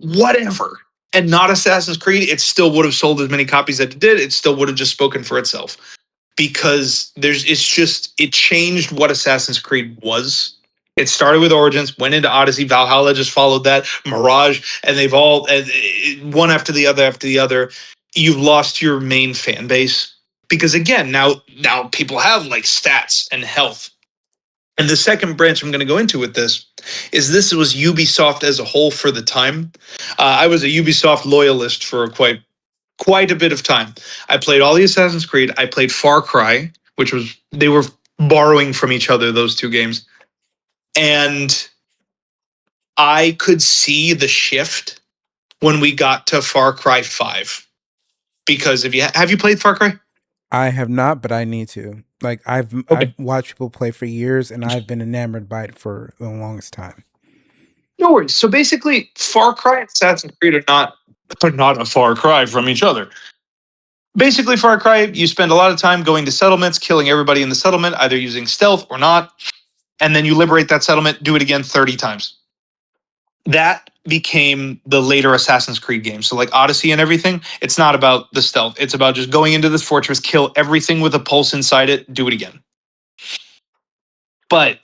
[SPEAKER 2] whatever and not Assassin's Creed, it still would have sold as many copies as it did. It still would have just spoken for itself because it changed what Assassin's Creed was. It started with Origins, went into Odyssey, Valhalla just followed that, Mirage, and they've all one after the other after the other. You've lost your main fan base because again, now people have like stats and health. And the second branch I'm going to go into with this was Ubisoft as a whole for the time. I was a Ubisoft loyalist for quite a bit of time. I played all the Assassin's Creed. I played Far Cry, which was they were borrowing from each other those two games, and I could see the shift when we got to Far Cry 5 because if you have you played Far Cry?
[SPEAKER 1] I have not, but I need to. Like I've
[SPEAKER 2] Okay.
[SPEAKER 1] watched people play for years, and I've been enamored by it for the longest time.
[SPEAKER 2] No worries. So basically, Far Cry and Assassin's Creed are not a far cry from each other. Basically, Far Cry, you spend a lot of time going to settlements, killing everybody in the settlement, either using stealth or not, and then you liberate that settlement, do it again 30 times. That became the later Assassin's Creed games. So, like Odyssey and everything, it's not about the stealth. It's about just going into this fortress, kill everything with a pulse inside it, do it again. But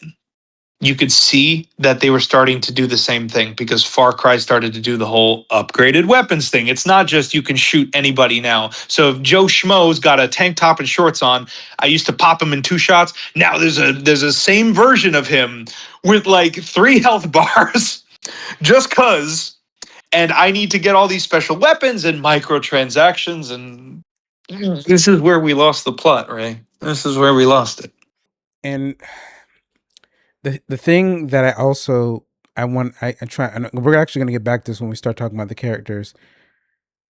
[SPEAKER 2] you could see that they were starting to do the same thing because Far Cry started to do the whole upgraded weapons thing. It's not just you can shoot anybody now. So if Joe Schmo's got a tank top and shorts on, I used to pop him in 2 shots. Now there's a same version of him with like 3 health bars just cuz, and I need to get all these special weapons and microtransactions, and this is where we lost the plot, Ray. This is where we lost it.
[SPEAKER 1] And the thing that I try, and we're actually going to get back to this when we start talking about the characters.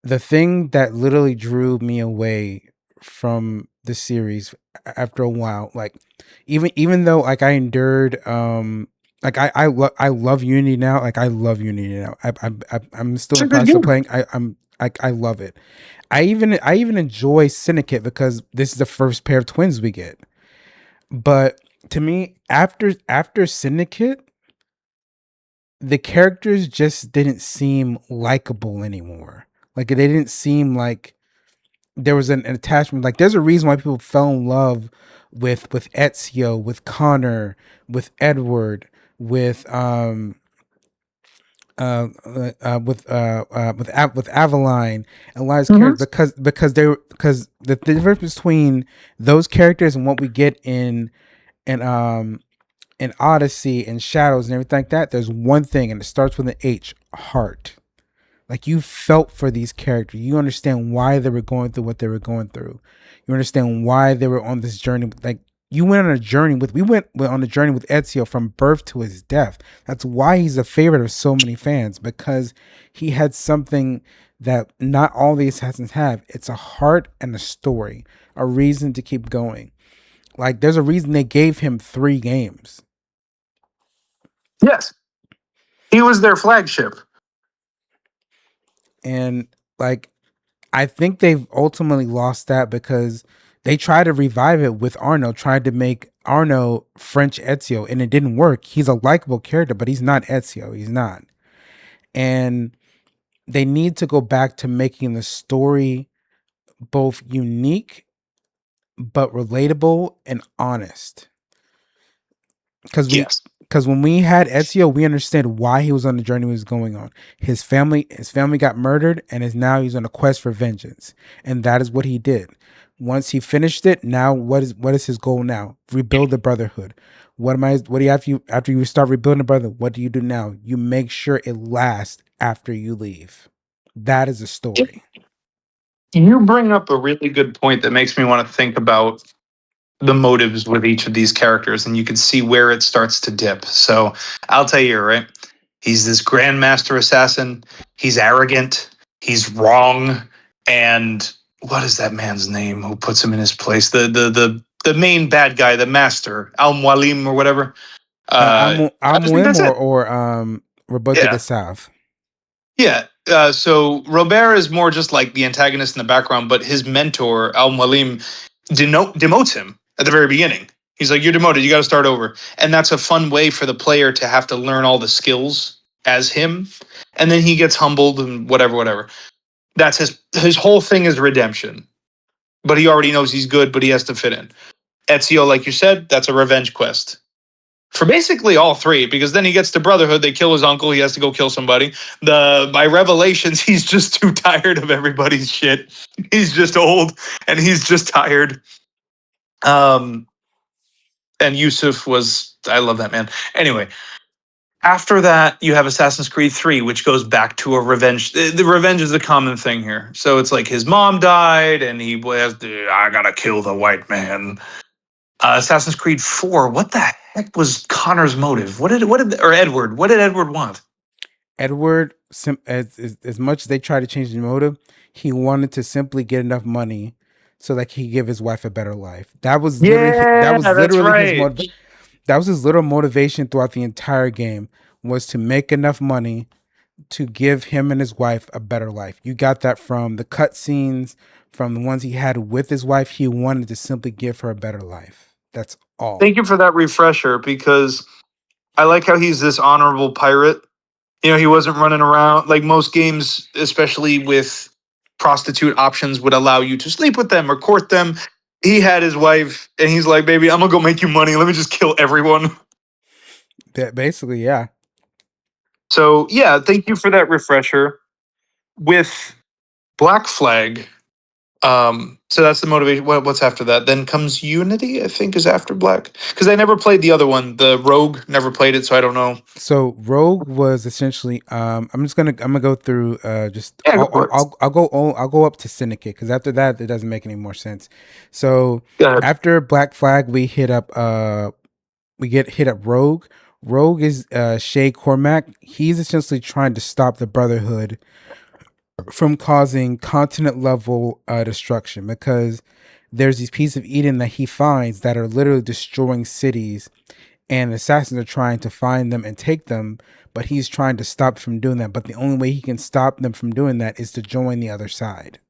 [SPEAKER 1] The thing that literally drew me away from the series after a while, like even though like I endured like I love Unity now. Like I love Unity now. I'm still
[SPEAKER 2] It's
[SPEAKER 1] in
[SPEAKER 2] a
[SPEAKER 1] the
[SPEAKER 2] good
[SPEAKER 1] process of
[SPEAKER 2] game.
[SPEAKER 1] playing. I love it. I even enjoy Syndicate because this is the first pair of twins we get. But to me, after Syndicate, the characters just didn't seem likable anymore. Like they didn't seem like there was an attachment. Like there's a reason why people fell in love with Ezio, with Connor, with Edward, with with Aveline and a lot of
[SPEAKER 2] Mhm.
[SPEAKER 1] characters because the difference between those characters and what we get in in Odyssey and Shadows and everything like that, there's one thing, and it starts with an H: heart. Like you felt for these characters. You understand why they were going through what they were going through. You understand why they were on this journey. Like you went on a journey with, we went on a journey with Ezio from birth to his death. That's why he's a favorite of so many fans, because he had something that not all the assassins have. It's a heart and a story, a reason to keep going. Like there's a reason they gave him 3 games.
[SPEAKER 2] Yes, he was their flagship.
[SPEAKER 1] And like I think they've ultimately lost that because they tried to revive it with Arno, tried to make Arno French Ezio, and it didn't work. He's a likable character, but he's not Ezio. He's not. And they need to go back to making the story both unique but relatable and honest. Because we
[SPEAKER 2] Yes.
[SPEAKER 1] because when we had Ezio, we understand why he was on the journey he was going on. His family got murdered, and is now he's on a quest for vengeance, and that is what he did. Once he finished it, now what is his goal now? Rebuild the Brotherhood. What do you have, after you start rebuilding the Brotherhood? What do you do now? You make sure it lasts after you leave. That is a story.
[SPEAKER 2] You bring up a really good point that makes me want to think about the motives with each of these characters, and you can see where it starts to dip. So, Altair, right? He's this grandmaster assassin. He's arrogant. He's wrong. And what is that man's name who puts him in his place? The main bad guy, the master, Al Mualim or whatever. I just think
[SPEAKER 1] Amuim
[SPEAKER 2] that's it.
[SPEAKER 1] or Roberto de
[SPEAKER 2] Yeah.
[SPEAKER 1] South.
[SPEAKER 2] Yeah. So Robert is more just like the antagonist in the background, but his mentor, Al Mualim, demotes him at the very beginning. He's like, "You're demoted. You got to start over." And that's a fun way for the player to have to learn all the skills as him, and then he gets humbled and whatever, whatever. That's his whole thing is redemption. But he already knows he's good, but he has to fit in. Ezio, like you said, that's a revenge quest for basically all three, because then he gets to Brotherhood, they kill his uncle, he has to go kill somebody. The by Revelations, he's just too tired of everybody's shit. He's just old and he's just tired. Um, and Yusuf was, I love that man. Anyway, after that, you have Assassin's Creed 3, which goes back to a revenge. The revenge is a common thing here. So it's like his mom died, and he was, I gotta kill the white man. Assassin's Creed 4, what the heck was Connor's motive? Or Edward, what did Edward want?
[SPEAKER 1] Edward, as much as they tried to change the motive, he wanted to simply get enough money so that he could give his wife a better life. That
[SPEAKER 2] Yeah,
[SPEAKER 1] was
[SPEAKER 2] that's
[SPEAKER 1] literally his
[SPEAKER 2] right.
[SPEAKER 1] motive. That was his little motivation throughout the entire game, was to make enough money to give him and his wife a better life. You got that from the cutscenes, from the ones he had with his wife. He wanted to simply give her a better life. That's all.
[SPEAKER 2] Thank you for that refresher, because I like how he's this honorable pirate. You know, he wasn't running around like most games, especially with prostitute options, would allow you to sleep with them or court them. He had his wife, and he's like, "Baby, I'm gonna go make you money. Let me just kill everyone."
[SPEAKER 1] Basically, yeah.
[SPEAKER 2] So yeah, thank you for that refresher. With Black Flag, so that's the motivation. What's after that? Then comes Unity, I think, is after Black, because I never played the other one. The Rogue, never played it, so I don't know.
[SPEAKER 1] So Rogue was essentially I'm gonna go through just
[SPEAKER 2] Yeah, go for it.
[SPEAKER 1] I'll go up to Syndicate, because after that it doesn't make any more sense. So
[SPEAKER 2] Go ahead.
[SPEAKER 1] after Black Flag we get hit up Rogue. Rogue is Shay Cormac. He's essentially trying to stop the Brotherhood from causing continent level destruction, because there's these pieces of Eden that he finds that are literally destroying cities, and assassins are trying to find them and take them, but he's trying to stop from doing that. But the only way he can stop them from doing that is to join the other side.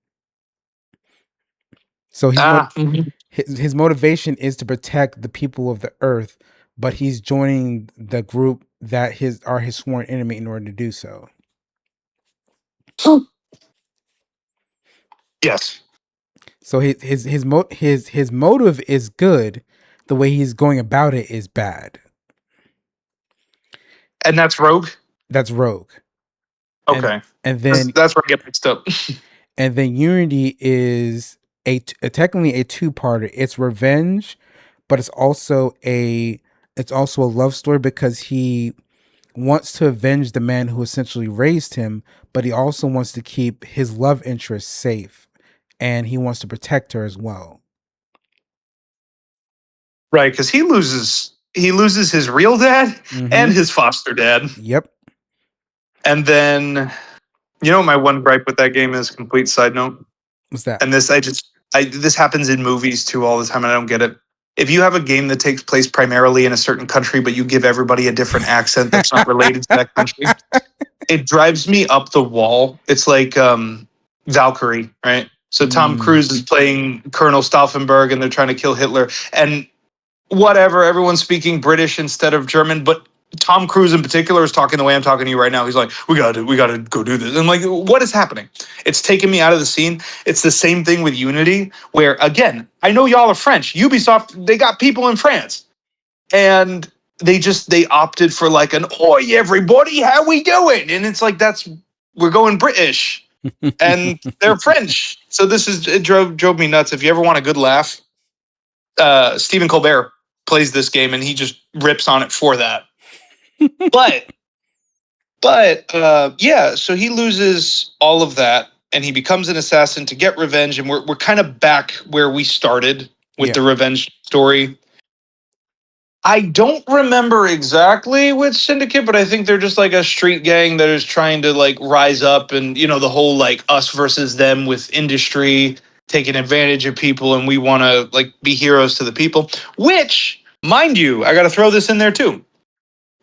[SPEAKER 1] So
[SPEAKER 2] Mhm.
[SPEAKER 1] his motivation is to protect the people of the earth, but he's joining the group that his sworn enemy in order to do so.
[SPEAKER 2] Yes,
[SPEAKER 1] So his motive is good. The way he's going about it is bad.
[SPEAKER 2] and that's Rogue.
[SPEAKER 1] That's Rogue. And
[SPEAKER 2] Okay,
[SPEAKER 1] and
[SPEAKER 2] that's,
[SPEAKER 1] then
[SPEAKER 2] that's where I get mixed up.
[SPEAKER 1] and then Unity is technically a two-parter. It's revenge, but it's also a love story, because he wants to avenge the man who essentially raised him, but he also wants to keep his love interest safe, and he wants to protect her as well.
[SPEAKER 2] Right, because he loses his real dad and
[SPEAKER 1] Mm-hmm.
[SPEAKER 2] his foster dad,
[SPEAKER 1] Yep.
[SPEAKER 2] and then you know my one gripe with that game is, complete side note,
[SPEAKER 1] What's that?
[SPEAKER 2] and this happens in movies too all the time, and I don't get it. If you have a game that takes place primarily in a certain country, but you give everybody a different accent that's not related to that country, it drives me up the wall. It's like Valkyrie, right? So Tom
[SPEAKER 1] Mm.
[SPEAKER 2] Cruise is playing Colonel Stauffenberg, and they're trying to kill Hitler, and whatever. Everyone's speaking British instead of German, but Tom Cruise in particular is talking the way I'm talking to you right now. He's like, we got to go do this." I'm like, "What is happening?" It's taken me out of the scene. It's the same thing with Unity, where again, I know y'all are French. Ubisoft, they got people in France, and they opted for like an "Oi, everybody, how we doing?" And it's like that's we're going British, and they're French. So it drove me nuts. If you ever want a good laugh, Stephen Colbert plays this game and he just rips on it for that. But yeah, so he loses all of that and he becomes an assassin to get revenge, and we're kind of back where we started with
[SPEAKER 1] Yeah.
[SPEAKER 2] the revenge story. I don't remember exactly with Syndicate, but I think they're just like a street gang that is trying to like rise up, and the whole like us versus them with industry taking advantage of people, and we want to like be heroes to the people, which, mind you, I got to throw this in there too.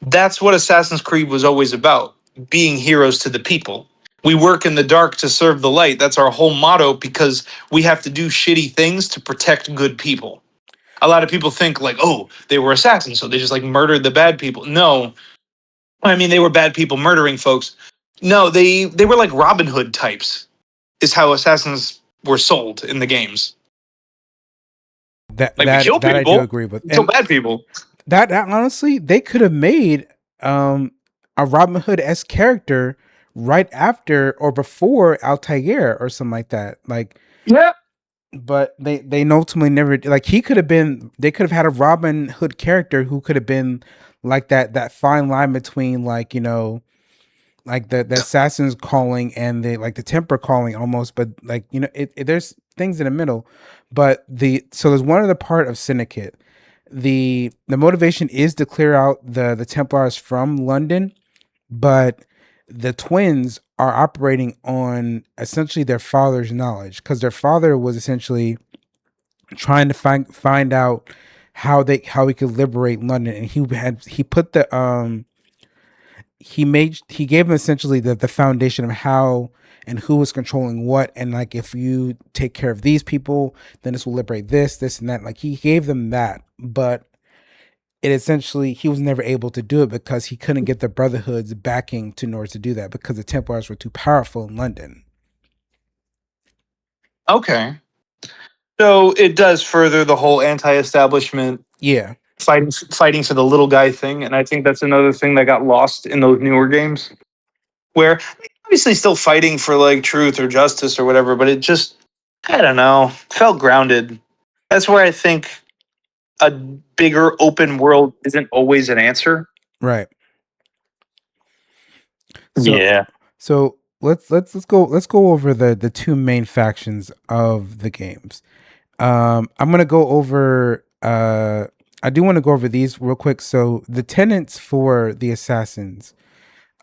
[SPEAKER 2] That's what Assassin's Creed was always about, being heroes to the people. We work in the dark to serve the light. That's our whole motto, because we have to do shitty things to protect good people. A lot of people think like, oh, they were assassins, so they just like murdered the bad people. No, I mean they were bad people murdering folks. No, they were like Robin Hood types. Is how assassins were sold in the games.
[SPEAKER 1] That
[SPEAKER 2] Like we
[SPEAKER 1] that
[SPEAKER 2] kill
[SPEAKER 1] that I do
[SPEAKER 2] people,
[SPEAKER 1] agree with,
[SPEAKER 2] we kill
[SPEAKER 1] and
[SPEAKER 2] bad people.
[SPEAKER 1] that honestly, they could have made um a Robin Hood s character right after or before Altair or something like that. Like,
[SPEAKER 2] Yeah.
[SPEAKER 1] but they ultimately never, like, he could have been. They could have had a Robin Hood character who could have been like that fine line between, like, like the assassin's calling and the, like, the Templar calling almost, but like, there's things in the middle. But there's one other part of Syndicate. The motivation is to clear out the Templars from London, but the twins are operating on essentially their father's knowledge, because their father was essentially trying to find out how he could liberate London, and he put the he gave them essentially the foundation of how and who was controlling what, and like, if you take care of these people, then this will liberate this and that. Like, he gave them that, but it essentially, he was never able to do it because he couldn't get the Brotherhood's backing in order to do that, because the Templars were too powerful in London.
[SPEAKER 2] Okay. So it does further the whole anti-establishment
[SPEAKER 1] Yeah,
[SPEAKER 2] fighting for the little guy thing, and I think that's another thing that got lost in those newer games, where obviously still fighting for like truth or justice or whatever, but it just, I don't know, felt grounded. That's where I think a bigger open world isn't always an answer.
[SPEAKER 1] right. So
[SPEAKER 2] Yeah.
[SPEAKER 1] so let's go over the two main factions of the games. I'm gonna go over. I do want to go over these real quick. So the tenets for the assassins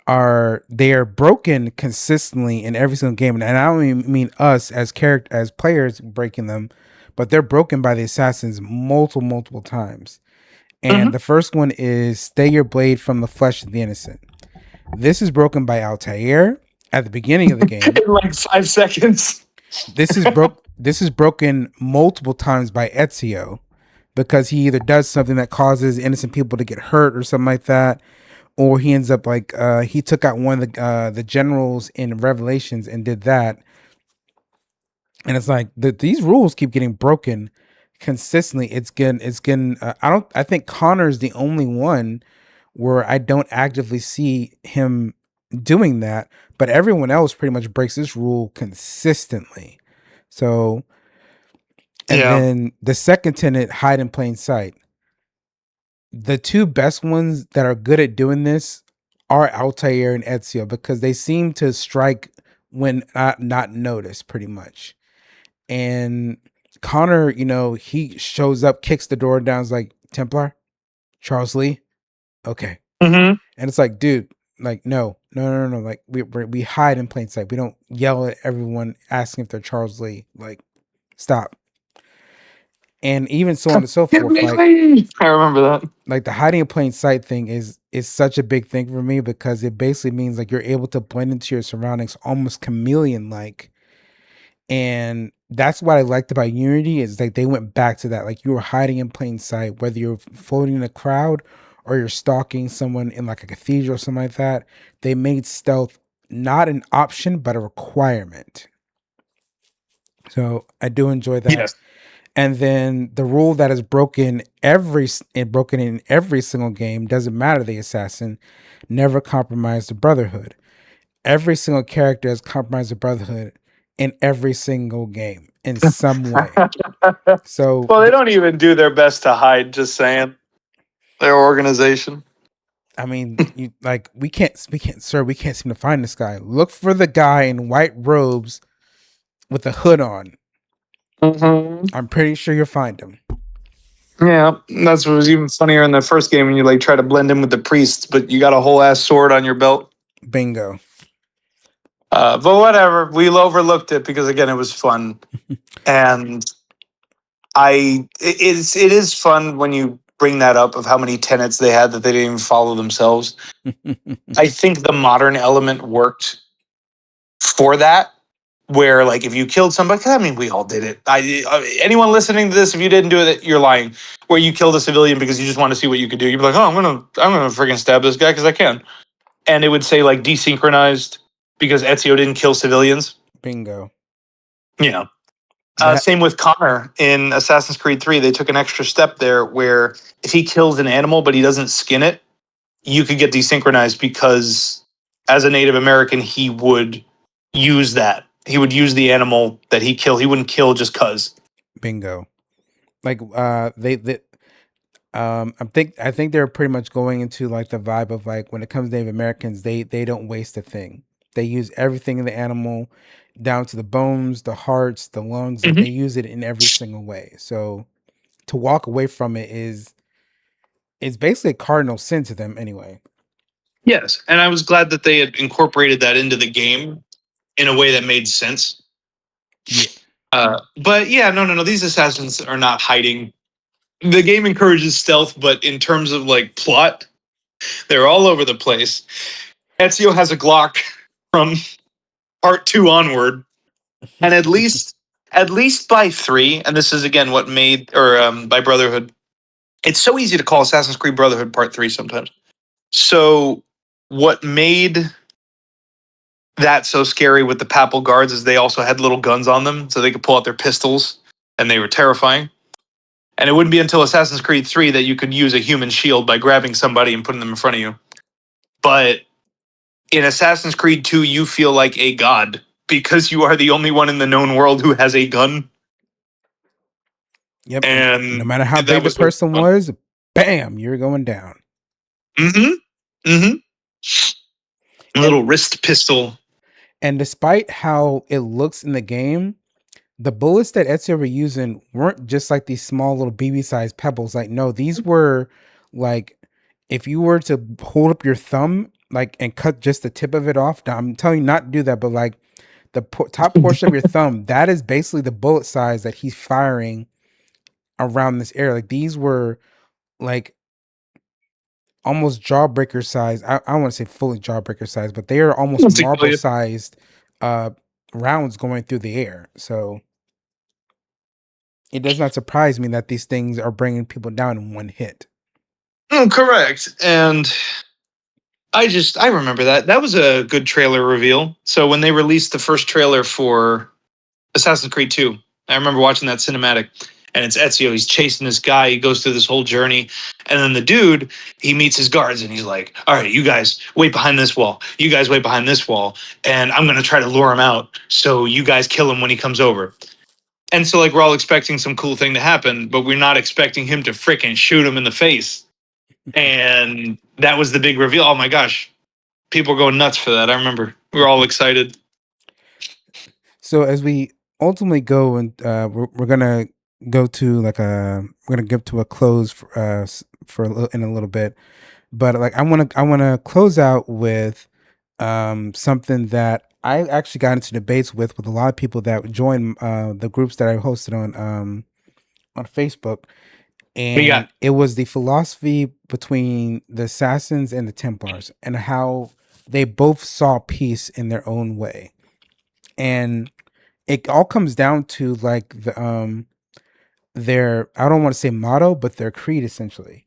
[SPEAKER 1] they are broken consistently in every single game, and I don't even mean us as players breaking them, but they're broken by the assassins multiple times.
[SPEAKER 2] Hmm.
[SPEAKER 1] And the first one is stay your blade from the flesh of the innocent. This is broken by Altair at the beginning of the game.
[SPEAKER 2] In like 5 seconds.
[SPEAKER 1] This is broken multiple times by Ezio, because he either does something that causes innocent people to get hurt or something like that, or he ends up like, he took out one of the generals in Revelations and did that. And it's like these rules keep getting broken consistently. It's getting. I think Connor's the only one where I don't actively see him doing that, but everyone else pretty much breaks this rule consistently. So, and
[SPEAKER 2] Yeah.
[SPEAKER 1] then the second tenet, hide in plain sight. The two best ones that are good at doing this are Altair and Ezio, because they seem to strike when not noticed, pretty much. And Connor, he shows up, kicks the door down, is like, Templar, Charles Lee, okay.
[SPEAKER 2] Hmm.
[SPEAKER 1] And it's like, dude, like, no. Like, we hide in plain sight. We don't yell at everyone asking if they're Charles Lee. Like, stop. And even so on and so forth.
[SPEAKER 2] I remember that.
[SPEAKER 1] Like the hiding in plain sight thing is such a big thing for me, because it basically means like you're able to blend into your surroundings almost chameleon like, And that's what I liked about Unity is like they went back to that. Like you were hiding in plain sight, whether you're floating in a crowd or you're stalking someone in like a cathedral or something like that. They made stealth not an option but a requirement. So I do enjoy that.
[SPEAKER 2] Yes.
[SPEAKER 1] And then the rule that is broken in every single game, doesn't matter the assassin, never compromise the brotherhood. Every single character has compromised the brotherhood in every single game in some way. So
[SPEAKER 2] Well, they don't even do their best to hide, just saying. Their organization.
[SPEAKER 1] I mean, you like we can't seem to find this guy. Look for the guy in white robes with a hood on.
[SPEAKER 2] Hmm.
[SPEAKER 1] I'm pretty sure you'll find him.
[SPEAKER 2] Yeah, that's what was even funnier in the first game when you like try to blend in with the priests, but you got a whole ass sword on your belt.
[SPEAKER 1] Bingo.
[SPEAKER 2] But whatever, we overlooked it because again, it was fun, and it is fun when you bring that up of how many tenets they had that they didn't even follow themselves. I think the modern element worked for that. Where like if you killed somebody, I mean we all did it. Anyone listening to this, if you didn't do it, you're lying. Where you killed a civilian because you just want to see what you could do, you'd be like, oh, I'm gonna freaking stab this guy because I can, and it would say like desynchronized because Ezio didn't kill civilians.
[SPEAKER 1] Bingo.
[SPEAKER 2] You know,
[SPEAKER 1] That
[SPEAKER 2] same with Connor in Assassin's Creed 3. They took an extra step there where if he kills an animal but he doesn't skin it, you could get desynchronized because as a Native American, he would use that. He would use the animal that he killed. He wouldn't kill just cause.
[SPEAKER 1] bingo. Like they I think they're pretty much going into like the vibe of like when it comes to Native Americans, they don't waste a thing. They use everything in the animal, down to the bones, the hearts, the lungs. Like
[SPEAKER 2] Mhm.
[SPEAKER 1] they use it in every single way. So to walk away from it is basically a cardinal sin to them anyway.
[SPEAKER 2] Yes, and I was glad that they had incorporated that into the game in a way that made sense.
[SPEAKER 1] Yeah,
[SPEAKER 2] But yeah, no. These assassins are not hiding. The game encourages stealth, but in terms of like plot, they're all over the place. Ezio has a Glock from part two onward, and at least by three, and this is again what made or by Brotherhood. It's so easy to call Assassin's Creed Brotherhood Part Three sometimes. So what made that so scary with the papal guards is they also had little guns on them, so they could pull out their pistols, and they were terrifying. And it wouldn't be until Assassin's Creed 3 that you could use a human shield by grabbing somebody and putting them in front of you. But in Assassin's Creed 2, you feel like a god because you are the only one in the known world who has a gun.
[SPEAKER 1] yep. And no
[SPEAKER 2] And
[SPEAKER 1] matter how
[SPEAKER 2] that
[SPEAKER 1] big the
[SPEAKER 2] was so
[SPEAKER 1] person
[SPEAKER 2] fun.
[SPEAKER 1] was, bam, you're going down.
[SPEAKER 2] Mm-hmm. Mm-hmm.
[SPEAKER 1] And
[SPEAKER 2] Little wrist pistol.
[SPEAKER 1] and despite how it looks in the game, the bullets that Ezio were using weren't just like these small little BB sized pebbles. Like, no, these were like if you were to hold up your thumb like and cut just the tip of it off. Now, I'm telling you not to do that, but like the top portion of your thumb, that is basically the bullet size that he's firing around this area. Like these were like almost jawbreaker size. I want to say fully jawbreaker size, but they are almost marble sized uh rounds going through the air. So it does not surprise me that these things are bringing people down in one hit.
[SPEAKER 2] Correct. And I remember that. That was a good trailer reveal. So when they released the first trailer for Assassin's Creed 2, I remember watching that cinematic. And it's Ezio. He's chasing this guy. He goes through this whole journey. And then the dude, he meets his guards and he's like, all right, you guys wait behind this wall. You guys wait behind this wall. And I'm going to try to lure him out. So you guys kill him when he comes over. And so, like, we're all expecting some cool thing to happen, but we're not expecting him to freaking shoot him in the face. And that was the big reveal. Oh my gosh. People were going nuts for that. I remember. We were all excited.
[SPEAKER 1] So as we ultimately go and we're gonna go to like we're gonna give to a close for in a little bit, but like I want to close out with something that I actually got into debates with a lot of people that joined the groups that I hosted on Facebook,
[SPEAKER 2] We got
[SPEAKER 1] and it was the philosophy between the assassins and the Templars and how they both saw peace in their own way. And it all comes down to like their, I don't want to say motto, but their creed essentially.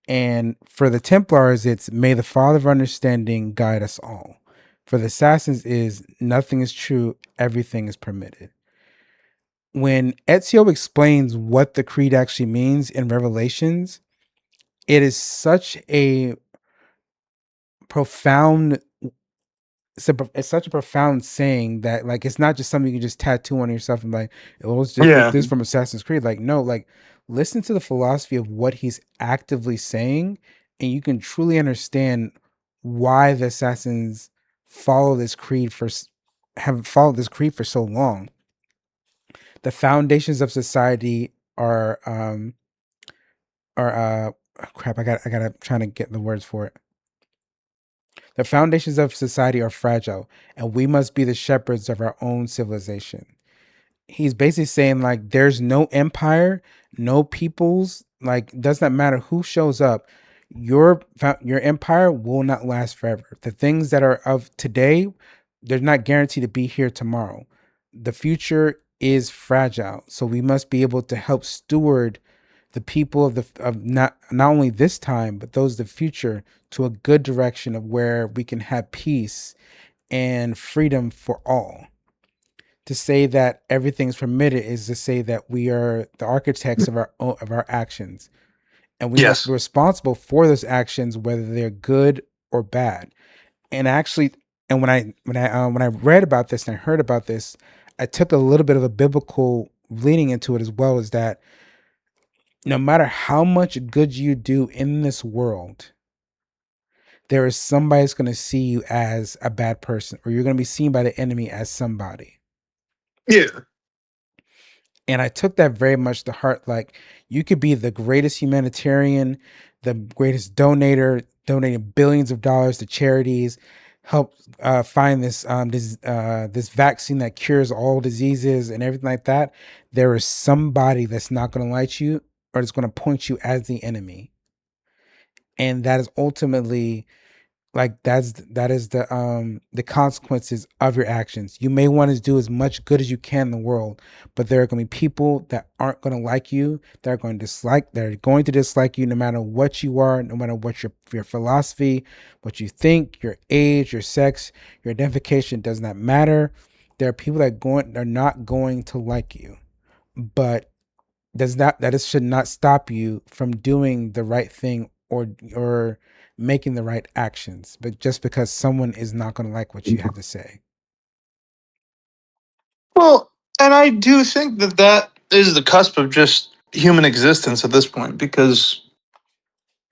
[SPEAKER 1] And for the Templars, it's may the Father of understanding guide us all. For the Assassins is nothing is true, everything is permitted. When Ezio explains what the creed actually means in Revelations, it is such a profound it's such a profound saying that like it's not just something you can just tattoo on yourself and like it was just
[SPEAKER 2] Yeah.
[SPEAKER 1] this from Assassin's Creed. Like no, like listen to the philosophy of what he's actively saying, and you can truly understand why the assassins follow this creed for have followed this creed for so long. The foundations of society are crap. I gotta trying to get the words for it. The foundations of society are fragile, and we must be the shepherds of our own civilization. He's basically saying like there's no empire, no peoples, like does not matter who shows up. Your empire will not last forever. The things that are of today, they're not guaranteed to be here tomorrow. The future is fragile, so we must be able to help steward the people of not only this time but those of the future to a good direction of where we can have peace and freedom for all. To say that everything's permitted is to say that we are the architects of our actions, and we must be
[SPEAKER 2] Yes.
[SPEAKER 1] responsible for those actions, whether they're good or bad. And actually, and when I read about this and I heard about this, I took a little bit of a biblical leaning into it as well. Is that no matter how much good you do in this world, there is somebody that's going to see you as a bad person, or you're going to be seen by the enemy as somebody.
[SPEAKER 2] Yeah.
[SPEAKER 1] And I took that very much to heart. Like you could be the greatest humanitarian, the greatest donator, donating billions of dollars to charities, help find this vaccine that cures all diseases and everything like that. There is somebody that's not going to like you or that's going to point you as the enemy, and that is ultimately like that is the consequences of your actions. You may want to do as much good as you can in the world, but there are going to be people that aren't going to like you, that are going to dislike you no matter what you are, no matter what your philosophy, what you think, your age, your sex, your identification does not matter. There are people that are not going to like you, but that is should not stop you from doing the right thing or making the right actions, but just because someone is not going to like what you have to say.
[SPEAKER 2] Well, and I do think that that is the cusp of just human existence at this point because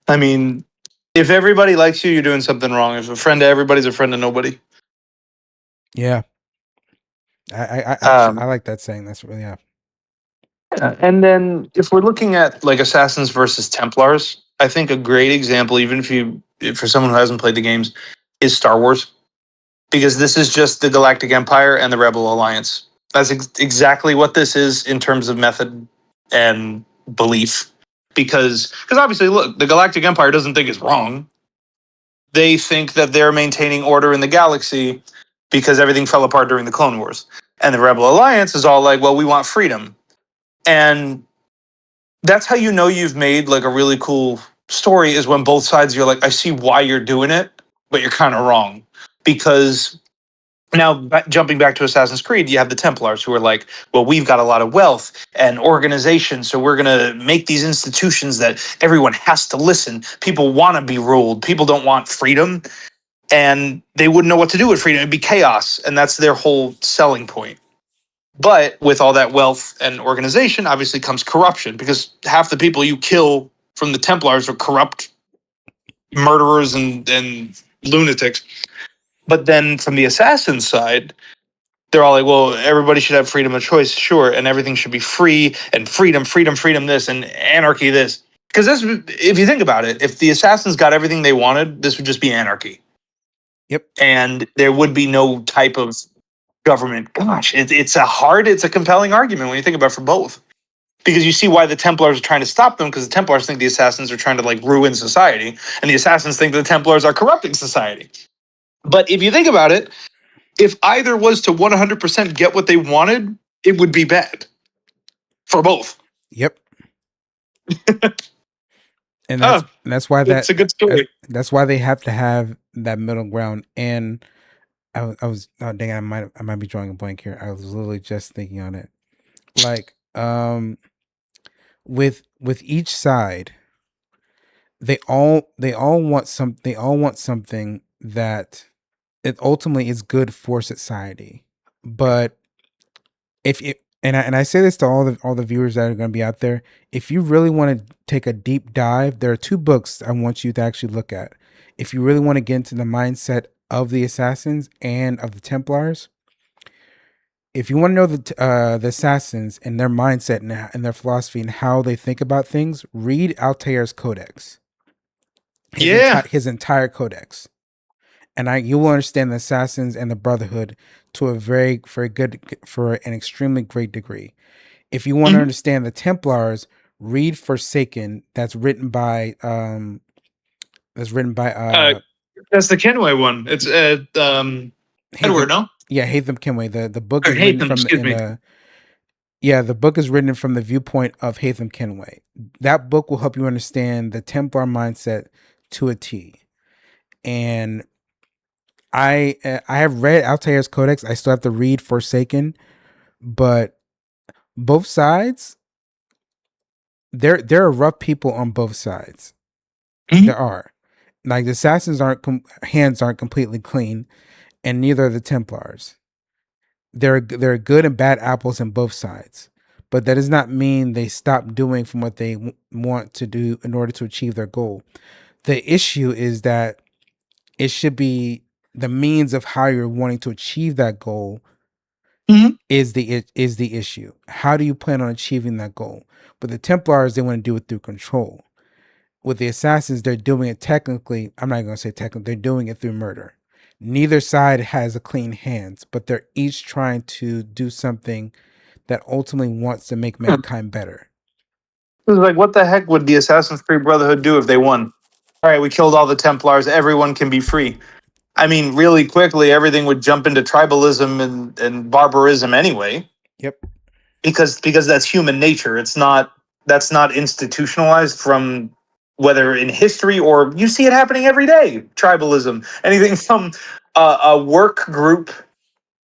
[SPEAKER 2] I mean, if everybody likes you, you're doing something wrong. If a friend to everybody's a friend to nobody.
[SPEAKER 1] Yeah, I actually I
[SPEAKER 2] Um,
[SPEAKER 1] like that saying. That's really, yeah.
[SPEAKER 2] and then if we're looking at like Assassins versus Templars, I think a great example, even if for someone who hasn't played the games, is Star Wars because this is just the Galactic Empire and the Rebel Alliance. That's exactly what this is in terms of method and belief. Because obviously, look, the Galactic Empire doesn't think it's wrong. They think that they're maintaining order in the galaxy because everything fell apart during the Clone Wars. And the Rebel Alliance is all like, well, we want freedom. And that's how you know you've made like a really cool story is when both sides you're like, I see why you're doing it, but you're kind of wrong. Because now, jumping back to Assassin's Creed, you have the Templars who are like, well, we've got a lot of wealth and organization, so we're going to make these institutions that everyone has to listen. People want to be ruled, people don't want freedom, and they wouldn't know what to do with freedom. It'd be chaos, and that's their whole selling point. But with all that wealth and organization, obviously comes corruption because half the people you kill from the Templars are corrupt murderers and lunatics. But then from the assassin side, they're all like, well, everybody should have freedom of choice, sure, and everything should be free and freedom, freedom, freedom, this and anarchy, this. Because this, if you think about it, if the assassins got everything they wanted, this would just be anarchy,
[SPEAKER 1] Yep.
[SPEAKER 2] and there would be no type of government. Gosh, it's a compelling argument when you think about it for both. Because you see why the Templars are trying to stop them, because the Templars think the assassins are trying to like ruin society, and the assassins think the Templars are corrupting society. But if you think about it, if either was to 100% get what they wanted, it would be bad for both.
[SPEAKER 1] Yep. And
[SPEAKER 2] Oh,
[SPEAKER 1] that's why
[SPEAKER 2] it's a good story.
[SPEAKER 1] that's why they have to have that middle ground. And I was oh dang, I might be drawing a blank here. I was literally just thinking on it. Like with each side, they all want something that it ultimately is good for society. But if it and I say this to all the viewers that are going to be out there, if you really want to take a deep dive, there are two books I want you to actually look at. If you really want to get into the mindset of the assassins and of the Templars, if you want to know the assassins and their mindset and their philosophy and how they think about things, read Altair's Codex,
[SPEAKER 2] Yeah.
[SPEAKER 1] his entire codex, and you will understand the assassins and the Brotherhood to a very good for an extremely great degree. If you want to
[SPEAKER 2] Mhm.
[SPEAKER 1] understand the Templars, read Forsaken. That's written by
[SPEAKER 2] Uh, that's the Kenway one. It's Edward,
[SPEAKER 1] Hatham.
[SPEAKER 2] no?
[SPEAKER 1] Yeah, Hatham Kenway. The book
[SPEAKER 2] Or
[SPEAKER 1] is written
[SPEAKER 2] Hatham,
[SPEAKER 1] from
[SPEAKER 2] excuse me.
[SPEAKER 1] the book is written from the viewpoint of Hatham Kenway. That book will help you understand the Templar mindset to a T. And I have read Altair's Codex. I still have to read Forsaken, but both sides, there are rough people on both sides.
[SPEAKER 2] Mhm.
[SPEAKER 1] There are. Like the assassins hands aren't completely clean, and neither are the Templars. There are good and bad apples in both sides, but that does not mean they stop doing from what they want to do in order to achieve their goal. The issue is that it should be the means of how you're wanting to achieve that goal
[SPEAKER 2] Mhm.
[SPEAKER 1] is the issue. How do you plan on achieving that goal? But the Templars, they want to do it through control. With the assassins, they're doing it technically. I'm not going to say technically. They're doing it through murder. Neither side has a clean hands, but they're each trying to do something that ultimately wants to make mankind better.
[SPEAKER 2] It was like, what the heck would the Assassin's Creed Brotherhood do if they won? All right, we killed all the Templars. Everyone can be free. I mean, really quickly, everything would jump into tribalism and barbarism anyway,
[SPEAKER 1] Yep.
[SPEAKER 2] because that's human nature. It's not that's not institutionalized from whether in history or you see it happening every day. Tribalism, anything from a work group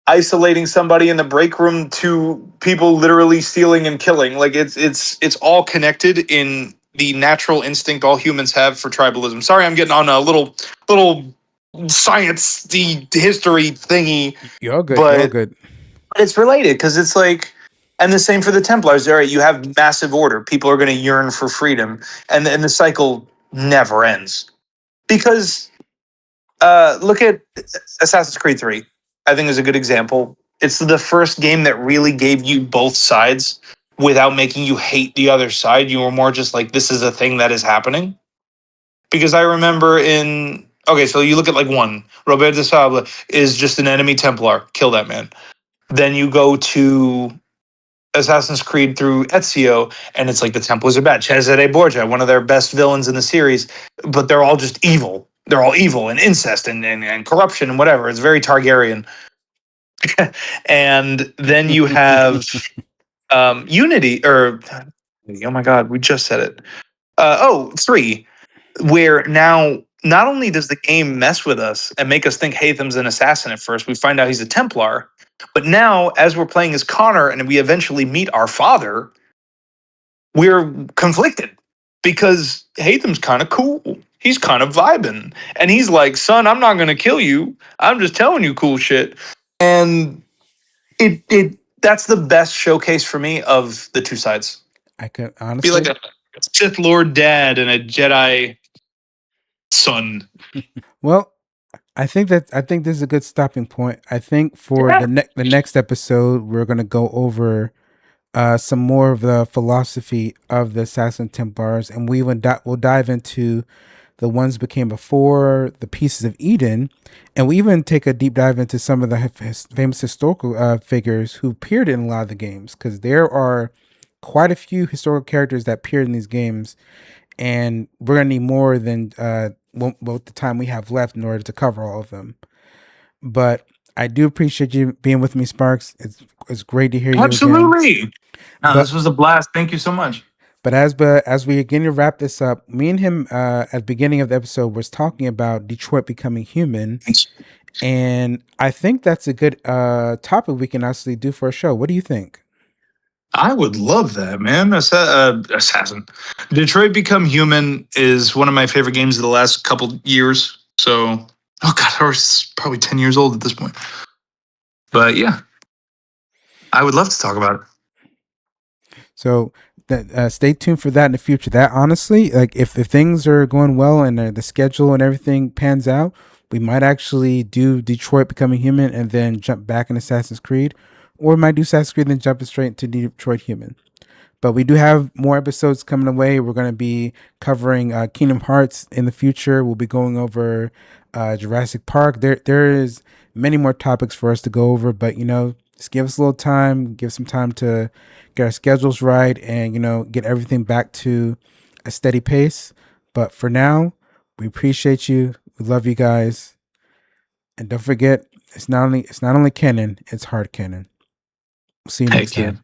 [SPEAKER 2] isolating somebody in the break room to people literally stealing and killing. Like it's all connected in the natural instinct all humans have for tribalism. Sorry, I'm getting on a little science history thingy,
[SPEAKER 1] You're all good. You're all
[SPEAKER 2] but
[SPEAKER 1] good.
[SPEAKER 2] it's related because it's like, and the same for the Templars. All right, you have massive order. People are going to yearn for freedom, and the cycle never ends because look at Assassin's Creed 3. I think is a good example. It's the first game that really gave you both sides without making you hate the other side. You were more just like, this is a thing that is happening. Because I remember in okay, so you look at like one, Robert de Sable is just an enemy Templar. Kill that man. Then you go to Assassin's Creed through Ezio, and it's like the Templars are bad. Cesare Borgia, one of their best villains in the series, but they're all just evil. They're all evil and incest and corruption and whatever. It's very Targaryen. And then you have Unity, or oh my god, we just said it. Three, where now not only does the game mess with us and make us think Hatham's an assassin at first, we find out he's a Templar, but now as we're playing as Connor and we eventually meet our father, we're conflicted because Hatham's kind of cool. He's kind of vibing. And he's like, son, I'm not gonna kill you. I'm just telling you cool shit. And it that's the best showcase for me of the two sides.
[SPEAKER 1] I could
[SPEAKER 2] Be like
[SPEAKER 1] honestly.
[SPEAKER 2] a Sith Lord dad and a Jedi son.
[SPEAKER 1] Well, I think this is a good stopping point. I think for
[SPEAKER 2] Yeah.
[SPEAKER 1] the next episode, we're gonna go over some more of the philosophy of the Assassin Templars, and we'll dive into the ones became before, the pieces of Eden, and we even take a deep dive into some of the famous historical figures who appeared in a lot of the games, because there are quite a few historical characters that appeared in these games, and we're gonna need more than the time we have left in order to cover all of them. But I do appreciate you being with me, Sparks. It's great to hear you again.
[SPEAKER 2] Absolutely. No, this
[SPEAKER 1] But
[SPEAKER 2] was a blast. Thank you so much.
[SPEAKER 1] as we begin to wrap this up, me and him at the beginning of the episode was talking about Detroit becoming human, and I think that's a good topic we can actually do for a show. What do you think?
[SPEAKER 2] I would love that, man. Assassin. Detroit Become Human is one of my favorite games of the last couple years. So, oh god, it's probably 10 years old at this point. But yeah, I would love to talk about it.
[SPEAKER 1] So stay tuned for that in the future. That honestly, like if things are going well and the schedule and everything pans out, we might actually do Detroit Becoming Human and then jump back in Assassin's Creed, or we might do Assassin's Creed and then jump straight into Detroit Human. But we do have more episodes coming away. We're going to be covering Kingdom Hearts in the future. We'll be going over Jurassic Park. There is many more topics for us to go over, but just give us a little time. Give some time to get our schedules right, and get everything back to a steady pace. But for now, we appreciate you. We love you guys, and don't forget, it's not only canon, it's hard canon. See you next
[SPEAKER 2] Heck yeah.
[SPEAKER 1] time.